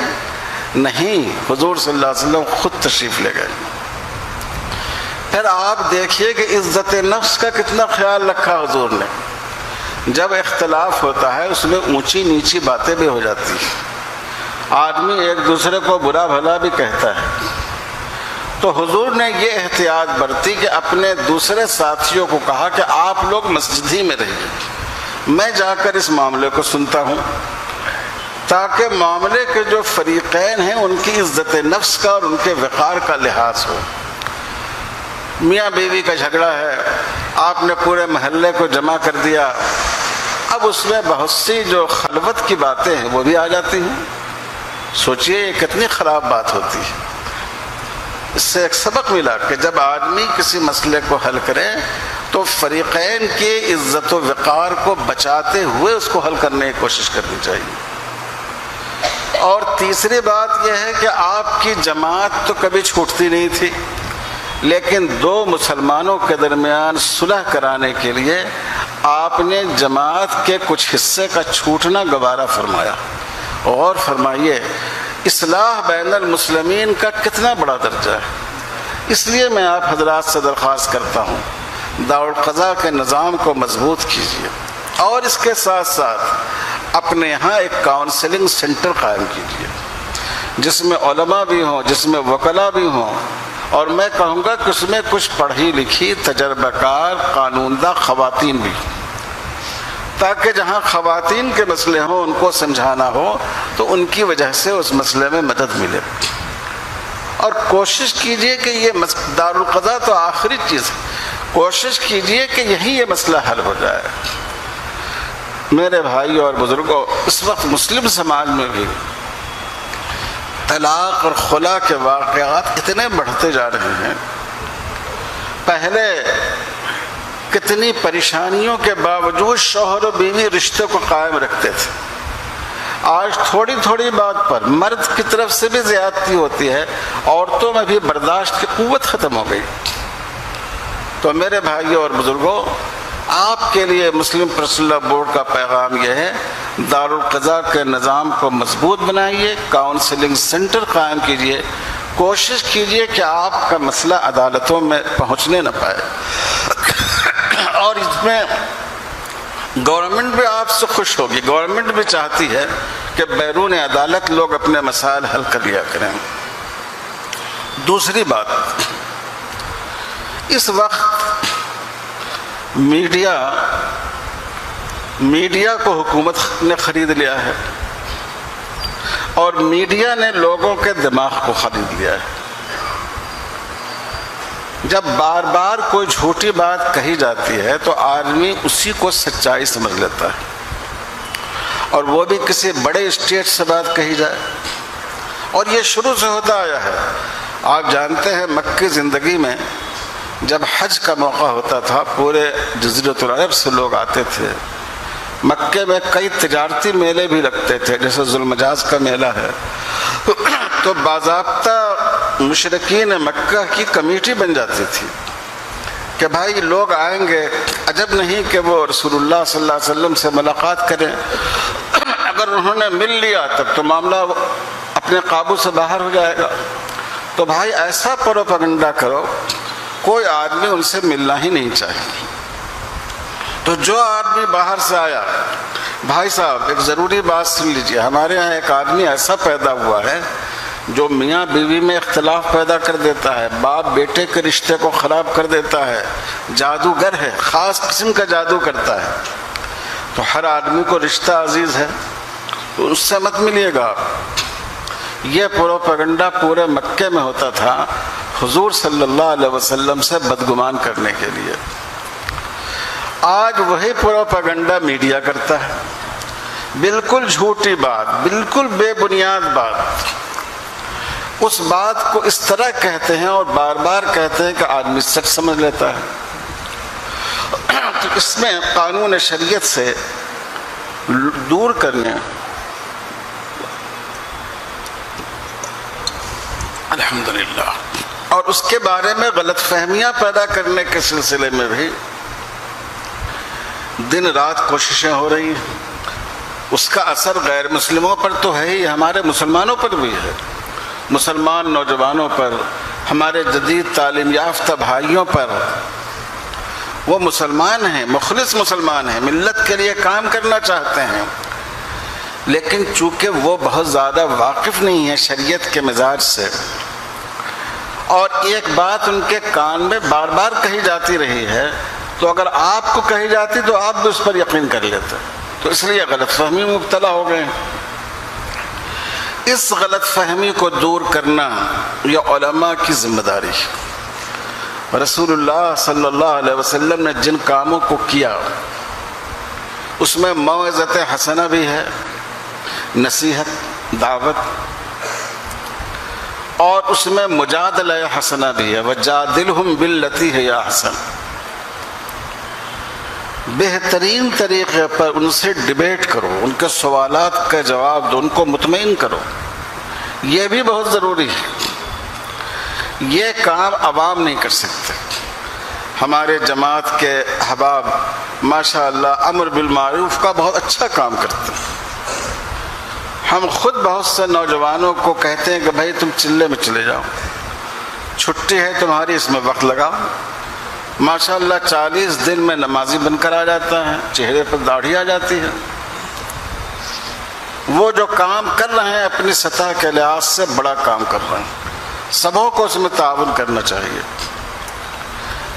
نہیں، حضور صلی اللہ علیہ وسلم خود تشریف لے گئے. پھر آپ دیکھیے کہ عزت نفس کا کتنا خیال رکھا حضور نے. جب اختلاف ہوتا ہے اس میں اونچی نیچی باتیں بھی ہو جاتی ہیں، آدمی ایک دوسرے کو برا بھلا بھی کہتا ہے. تو حضور نے یہ احتیاط برتی کہ اپنے دوسرے ساتھیوں کو کہا کہ آپ لوگ مسجد ہی میں رہیے، میں جا کر اس معاملے کو سنتا ہوں، تاکہ معاملے کے جو فریقین ہیں ان کی عزت نفس کا اور ان کے وقار کا لحاظ ہو. میاں بیوی کا جھگڑا ہے، آپ نے پورے محلے کو جمع کر دیا، اب اس میں بہت سی جو خلوت کی باتیں ہیں وہ بھی آ جاتی ہیں. سوچئے یہ کتنی خراب بات ہوتی ہے. اس سے ایک سبق ملا کہ جب آدمی کسی مسئلے کو حل کرے تو فریقین کی عزت و وقار کو بچاتے ہوئے اس کو حل کرنے کی کوشش کرنی چاہیے. اور تیسری بات یہ ہے کہ آپ کی جماعت تو کبھی چھوٹتی نہیں تھی، لیکن دو مسلمانوں کے درمیان صلح کرانے کے لیے آپ نے جماعت کے کچھ حصے کا چھوٹنا گوارا فرمایا. غور فرمائیے، اصلاح بین المسلمین کا کتنا بڑا درجہ ہے. اس لیے میں آپ حضرات سے درخواست کرتا ہوں دارالقضاء کے نظام کو مضبوط کیجیے، اور اس کے ساتھ ساتھ اپنے یہاں ایک کاؤنسلنگ سینٹر قائم کیجیے جس میں علماء بھی ہوں، جس میں وکلاء بھی ہوں، اور میں کہوں گا کہ اس میں کچھ پڑھی لکھی تجربہ کار قانون داں خواتین بھی، تاکہ جہاں خواتین کے مسئلے ہوں ان کو سمجھانا ہو تو ان کی وجہ سے اس مسئلے میں مدد ملے. اور کوشش کیجئے کہ یہ دارالقضاء تو آخری چیز ہے، کوشش کیجئے کہ یہی یہ مسئلہ حل ہو جائے. میرے بھائی اور بزرگوں، اس وقت مسلم سماج میں بھی طلاق اور خلا کے واقعات اتنے بڑھتے جا رہے ہیں. پہلے کتنی پریشانیوں کے باوجود شوہر و بیوی رشتے کو قائم رکھتے تھے، آج تھوڑی تھوڑی بات پر مرد کی طرف سے بھی زیادتی ہوتی ہے، عورتوں میں بھی برداشت کی قوت ختم ہو گئی. تو میرے بھائیوں اور بزرگوں، آپ کے لیے مسلم پرسنل لاء بورڈ کا پیغام یہ ہے، دارالقضاء کے نظام کو مضبوط بنائیے، کاؤنسلنگ سینٹر قائم کیجیے، کوشش کیجیے کہ آپ کا مسئلہ عدالتوں میں پہنچنے نہ پائے. اور اس میں گورنمنٹ بھی آپ سے خوش ہوگی، گورنمنٹ بھی چاہتی ہے کہ بیرون عدالت لوگ اپنے مسائل حل کر لیا کریں. دوسری بات، اس وقت میڈیا کو حکومت نے خرید لیا ہے، اور میڈیا نے لوگوں کے دماغ کو خرید لیا ہے. جب بار بار کوئی جھوٹی بات کہی جاتی ہے تو آدمی اسی کو سچائی سمجھ لیتا ہے، اور وہ بھی کسی بڑے اسٹیٹ سے بات کہی جائے. اور یہ شروع سے ہوتا آیا ہے. آپ جانتے ہیں مکی زندگی میں جب حج کا موقع ہوتا تھا پورے جزیرۃ العرب سے لوگ آتے تھے. مکے میں کئی تجارتی میلے بھی لگتے تھے، جیسے ذوالمجاز کا میلہ ہے. تو باضابطہ مشرکین مکہ کی کمیٹی بن جاتی تھی کہ بھائی لوگ آئیں گے، عجب نہیں کہ وہ رسول اللہ صلی اللہ علیہ وسلم سے ملاقات کریں. اگر انہوں نے مل لیا تب تو معاملہ اپنے قابو سے باہر ہو جائے گا. تو بھائی ایسا پروپیگنڈا کرو کوئی آدمی ان سے ملنا ہی نہیں چاہے. تو جو آدمی باہر سے آیا، بھائی صاحب ایک ضروری بات سن لیجیے، ہمارے ہاں ایک آدمی ایسا پیدا ہوا ہے جو میاں بیوی میں اختلاف پیدا کر دیتا ہے، باپ بیٹے کے رشتے کو خراب کر دیتا ہے، جادوگر ہے، خاص قسم کا جادو کرتا ہے. تو ہر آدمی کو رشتہ عزیز ہے، تو اس سے مت ملیے گا. یہ پروپیگنڈا پورے مکے میں ہوتا تھا حضور صلی اللہ علیہ وسلم سے بدگمان کرنے کے لیے. آج وہی پروپیگنڈا میڈیا کرتا ہے، بالکل جھوٹی بات، بالکل بے بنیاد بات. اس بات کو اس طرح کہتے ہیں اور بار بار کہتے ہیں کہ آدمی سچ سمجھ لیتا ہے. تو اس میں قانون شریعت سے دور کرنے، الحمدللہ۔ اور اس کے بارے میں غلط فہمیاں پیدا کرنے کے سلسلے میں بھی دن رات کوششیں ہو رہی ہیں۔ اس کا اثر غیر مسلموں پر تو ہے ہی، ہمارے مسلمانوں پر بھی ہے، مسلمان نوجوانوں پر، ہمارے جدید تعلیم یافتہ بھائیوں پر۔ وہ مسلمان ہیں، مخلص مسلمان ہیں، ملت کے لیے کام کرنا چاہتے ہیں، لیکن چونکہ وہ بہت زیادہ واقف نہیں ہیں شریعت کے مزاج سے، اور ایک بات ان کے کان میں بار بار کہی جاتی رہی ہے، تو اگر آپ کو کہی جاتی تو آپ بھی اس پر یقین کر لیتے، تو اس لیے غلط فہمی میں مبتلا ہو گئے۔ اس غلط فہمی کو دور کرنا یہ علماء کی ذمہ داری ہے۔ رسول اللہ صلی اللہ علیہ وسلم نے جن کاموں کو کیا اس میں موعظت حسنہ بھی ہے، نصیحت، دعوت، اور اس میں مجادلہ حسنہ بھی ہے، وجادلہم باللتی ہی احسن۔ بہترین طریقے پر ان سے ڈیبیٹ کرو، ان کے سوالات کا جواب دو، ان کو مطمئن کرو، یہ بھی بہت ضروری ہے۔ یہ کام عوام نہیں کر سکتے۔ ہمارے جماعت کے احباب ماشاءاللہ امر بالمعروف کا بہت اچھا کام کرتے ہیں۔ ہم خود بہت سے نوجوانوں کو کہتے ہیں کہ بھائی تم چلے میں چلے جاؤ، چھٹی ہے تمہاری، اس میں وقت لگاؤ۔ ماشاءاللہ 40 دن میں نمازی بن کر آ جاتا ہے، چہرے پر داڑھی آ جاتی ہے۔ وہ جو کام کر رہے ہیں اپنی سطح کے لحاظ سے بڑا کام کر رہے ہیں، سبوں کو اس میں تعاون کرنا چاہیے۔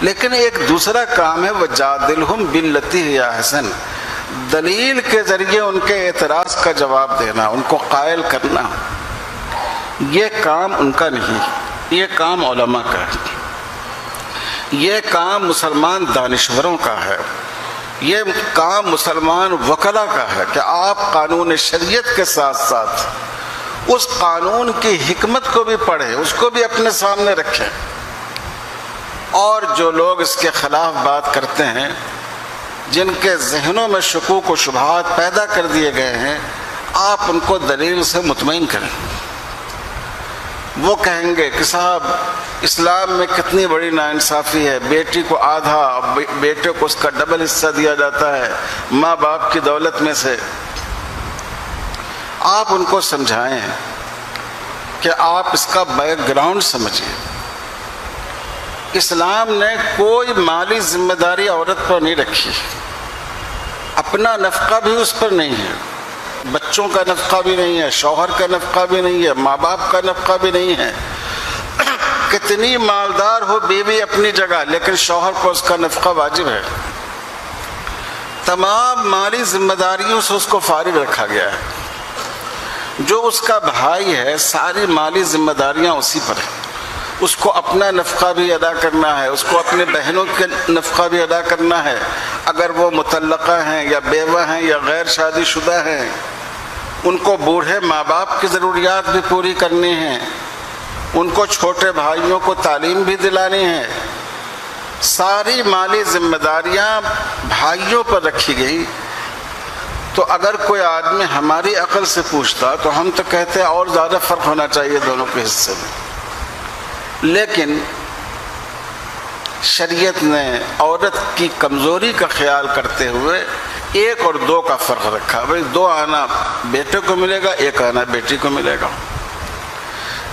لیکن ایک دوسرا کام ہے وجادلہم باللتی ہی احسن، دلیل کے ذریعے ان کے اعتراض کا جواب دینا، ان کو قائل کرنا۔ یہ کام ان کا نہیں، یہ کام علماء کا ہے، یہ کام مسلمان دانشوروں کا ہے، یہ کام مسلمان وکلا کا ہے کہ آپ قانون شریعت کے ساتھ ساتھ اس قانون کی حکمت کو بھی پڑھیں، اس کو بھی اپنے سامنے رکھیں، اور جو لوگ اس کے خلاف بات کرتے ہیں، جن کے ذہنوں میں شکوک و شبہات پیدا کر دیے گئے ہیں، آپ ان کو دلیل سے مطمئن کریں۔ وہ کہیں گے کہ صاحب اسلام میں کتنی بڑی ناانصافی ہے، بیٹی کو آدھا، بیٹے کو اس کا ڈبل حصہ دیا جاتا ہے ماں باپ کی دولت میں سے۔ آپ ان کو سمجھائیں کہ آپ اس کا بیک گراؤنڈ سمجھیے۔ اسلام نے کوئی مالی ذمہ داری عورت پر نہیں رکھی، اپنا نفقہ بھی اس پر نہیں ہے، بچوں کا نفقہ بھی نہیں ہے، شوہر کا نفقہ بھی نہیں ہے، ماں باپ کا نفقہ بھی نہیں ہے۔ کتنی مالدار ہو بیوی اپنی جگہ، لیکن شوہر کو اس کا نفقہ واجب ہے۔ تمام مالی ذمہ داریوں سے اس کو فارغ رکھا گیا ہے۔ جو اس کا بھائی ہے ساری مالی ذمہ داریاں اسی پر ہیں، اس کو اپنا نفقہ بھی ادا کرنا ہے، اس کو اپنے بہنوں کے نفقہ بھی ادا کرنا ہے، اگر وہ مطلقہ ہیں یا بیوہ ہیں یا غیر شادی شدہ ہیں، ان کو بوڑھے ماں باپ کی ضروریات بھی پوری کرنی ہیں، ان کو چھوٹے بھائیوں کو تعلیم بھی دلانی ہے۔ ساری مالی ذمہ داریاں بھائیوں پر رکھی گئی۔ تو اگر کوئی آدمی ہماری عقل سے پوچھتا تو ہم تو کہتے اور زیادہ فرق ہونا چاہیے دونوں کے حصے میں، لیکن شریعت نے عورت کی کمزوری کا خیال کرتے ہوئے 1 اور 2 کا فرق رکھا۔ بھائی 2 آنا بیٹے کو ملے گا، 1 آنا بیٹی کو ملے گا۔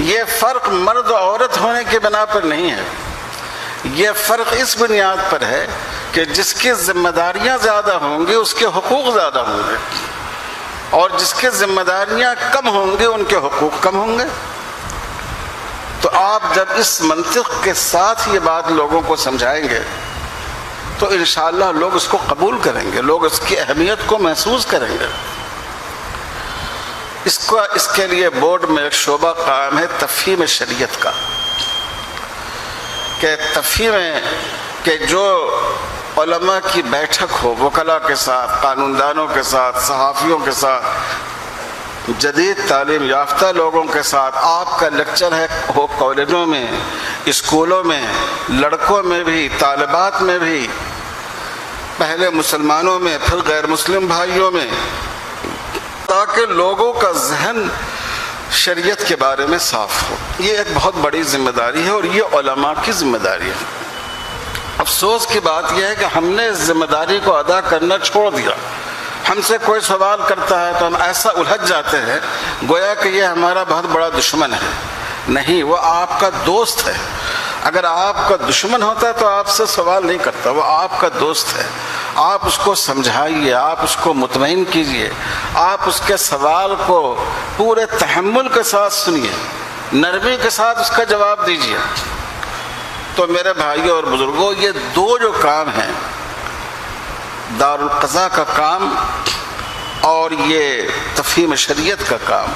یہ فرق مرد و عورت ہونے کی بنا پر نہیں ہے، یہ فرق اس بنیاد پر ہے کہ جس کی ذمہ داریاں زیادہ ہوں گی اس کے حقوق زیادہ ہوں گے، اور جس کی ذمہ داریاں کم ہوں گی ان کے حقوق کم ہوں گے۔ تو آپ جب اس منطق کے ساتھ یہ بات لوگوں کو سمجھائیں گے تو انشاءاللہ لوگ اس کو قبول کریں گے، لوگ اس کی اہمیت کو محسوس کریں گے۔ اس کے لیے بورڈ میں ایک شعبہ قائم ہے تفہیم شریعت کا، کہ تفہیم کہ جو علماء کی بیٹھک ہو وکلاء کے ساتھ، قانون دانوں کے ساتھ، صحافیوں کے ساتھ، جدید تعلیم یافتہ لوگوں کے ساتھ، آپ کا لیکچر ہے ہو کالجوں میں، اسکولوں میں، لڑکوں میں بھی، طالبات میں بھی، پہلے مسلمانوں میں پھر غیر مسلم بھائیوں میں، تاکہ لوگوں کا ذہن شریعت کے بارے میں صاف ہو۔ یہ ایک بہت بڑی ذمہ داری ہے اور یہ علماء کی ذمہ داری ہے۔ افسوس کی بات یہ ہے کہ ہم نے اس ذمہ داری کو ادا کرنا چھوڑ دیا۔ ہم سے کوئی سوال کرتا ہے تو ہم ایسا الجھ جاتے ہیں گویا کہ یہ ہمارا بہت بڑا دشمن ہے۔ نہیں، وہ آپ کا دوست ہے۔ اگر آپ کا دشمن ہوتا ہے تو آپ سے سوال نہیں کرتا، وہ آپ کا دوست ہے۔ آپ اس کو سمجھائیے، آپ اس کو مطمئن کیجئے، آپ اس کے سوال کو پورے تحمل کے ساتھ سنیے، نرمی کے ساتھ اس کا جواب دیجئے۔ تو میرے بھائیوں اور بزرگوں، یہ دو جو کام ہیں، دارالقضاء کا کام اور یہ تفہیم شریعت کا کام،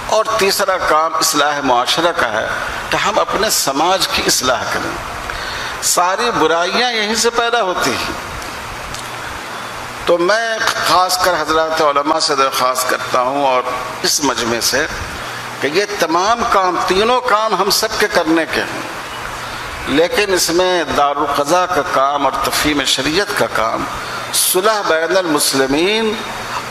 اور تیسرا کام اصلاح معاشرہ کا ہے کہ ہم اپنے سماج کی اصلاح کریں۔ ساری برائیاں یہیں سے پیدا ہوتی ہیں۔ تو میں خاص کر حضرات علماء سے درخواست کرتا ہوں اور اس مجمع سے کہ یہ تمام کام، تینوں کام ہم سب کے کرنے کے ہیں، لیکن اس میں دارالقضاء کا کام اور تفہیم شریعت کا کام، صلح بین المسلمین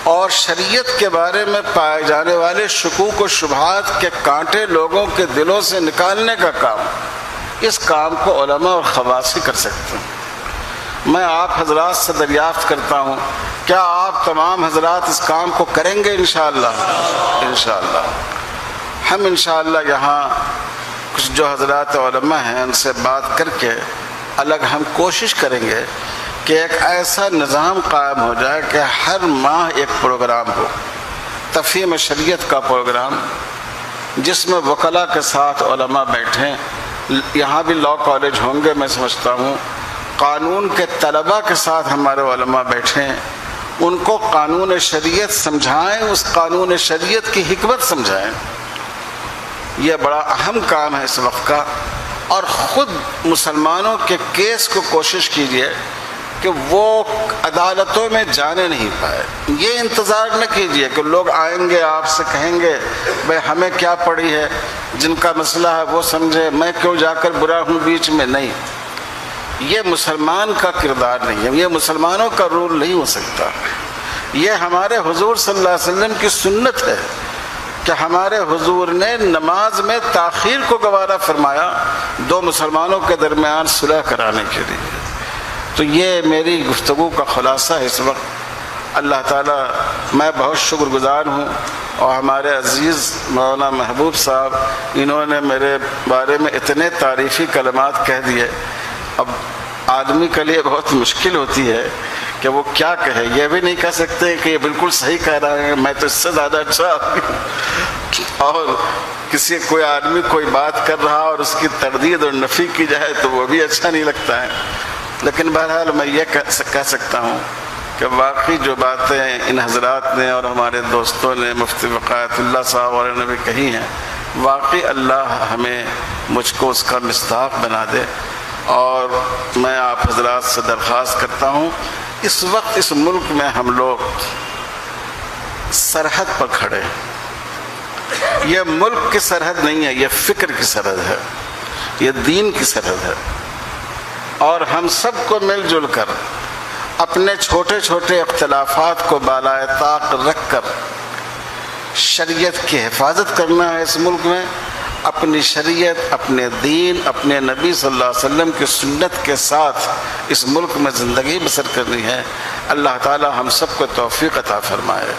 اور شریعت کے بارے میں پائے جانے والے شکوک و شبہات کے کانٹے لوگوں کے دلوں سے نکالنے کا کام، اس کام کو علماء اور خواص ہی کر سکتے ہیں۔ میں آپ حضرات سے دریافت کرتا ہوں، کیا آپ تمام حضرات اس کام کو کریں گے؟ انشاءاللہ انشاءاللہ ہم انشاءاللہ یہاں کچھ جو حضرات علماء ہیں ان سے بات کر کے الگ ہم کوشش کریں گے کہ ایک ایسا نظام قائم ہو جائے کہ ہر ماہ ایک پروگرام ہو، تفہیم شریعت کا پروگرام، جس میں وکلاء کے ساتھ علماء بیٹھیں۔ یہاں بھی لاء کالج ہوں گے میں سمجھتا ہوں، قانون کے طلباء کے ساتھ ہمارے علماء بیٹھیں، ان کو قانون شریعت سمجھائیں، اس قانون شریعت کی حکمت سمجھائیں۔ یہ بڑا اہم کام ہے اس وقت کا، اور خود مسلمانوں کے کیس کو کوشش کیجئے کہ وہ عدالتوں میں جانے نہیں پائے۔ یہ انتظار نہ کیجئے کہ لوگ آئیں گے آپ سے کہیں گے بھئی ہمیں کیا پڑی ہے، جن کا مسئلہ ہے وہ سمجھے، میں کیوں جا کر برا ہوں بیچ میں۔ نہیں، یہ مسلمان کا کردار نہیں ہے، یہ مسلمانوں کا رول نہیں ہو سکتا۔ یہ ہمارے حضور صلی اللہ علیہ وسلم کی سنت ہے کہ ہمارے حضور نے نماز میں تاخیر کو گوارا فرمایا دو مسلمانوں کے درمیان صلح کرانے کے لیے۔ تو یہ میری گفتگو کا خلاصہ ہے اس وقت۔ اللہ تعالیٰ، میں بہت شکر گزار ہوں، اور ہمارے عزیز مولانا محبوب صاحب، انہوں نے میرے بارے میں اتنے تعریفی کلمات کہہ دیے۔ اب آدمی کے لیے بہت مشکل ہوتی ہے کہ وہ کیا کہے، یہ بھی نہیں کہہ سکتے کہ یہ بالکل صحیح کہہ رہا ہے، میں تو اس سے زیادہ اچھا اور کوئی آدمی کوئی بات کر رہا اور اس کی تردید اور نفی کی جائے تو وہ بھی اچھا نہیں لگتا ہے۔ لیکن بہرحال میں یہ کہہ سکتا ہوں کہ واقعی جو باتیں ان حضرات نے اور ہمارے دوستوں نے، مفتی وقایت اللہ صاحب اور نے بھی کہی ہیں، واقعی اللہ ہمیں مجھ کو اس کا مصداق بنا دے۔ اور میں آپ حضرات سے درخواست کرتا ہوں، اس وقت اس ملک میں ہم لوگ سرحد پر کھڑے ہیں۔ یہ ملک کی سرحد نہیں ہے، یہ فکر کی سرحد ہے، یہ دین کی سرحد ہے، اور ہم سب کو مل جل کر اپنے چھوٹے چھوٹے اختلافات کو بالائے طاق رکھ کر شریعت کی حفاظت کرنا ہے۔ اس ملک میں اپنی شریعت، اپنے دین، اپنے نبی صلی اللہ علیہ وسلم کی سنت کے ساتھ اس ملک میں زندگی بسر کرنی ہے۔ اللہ تعالی ہم سب کو توفیق عطا فرمائے۔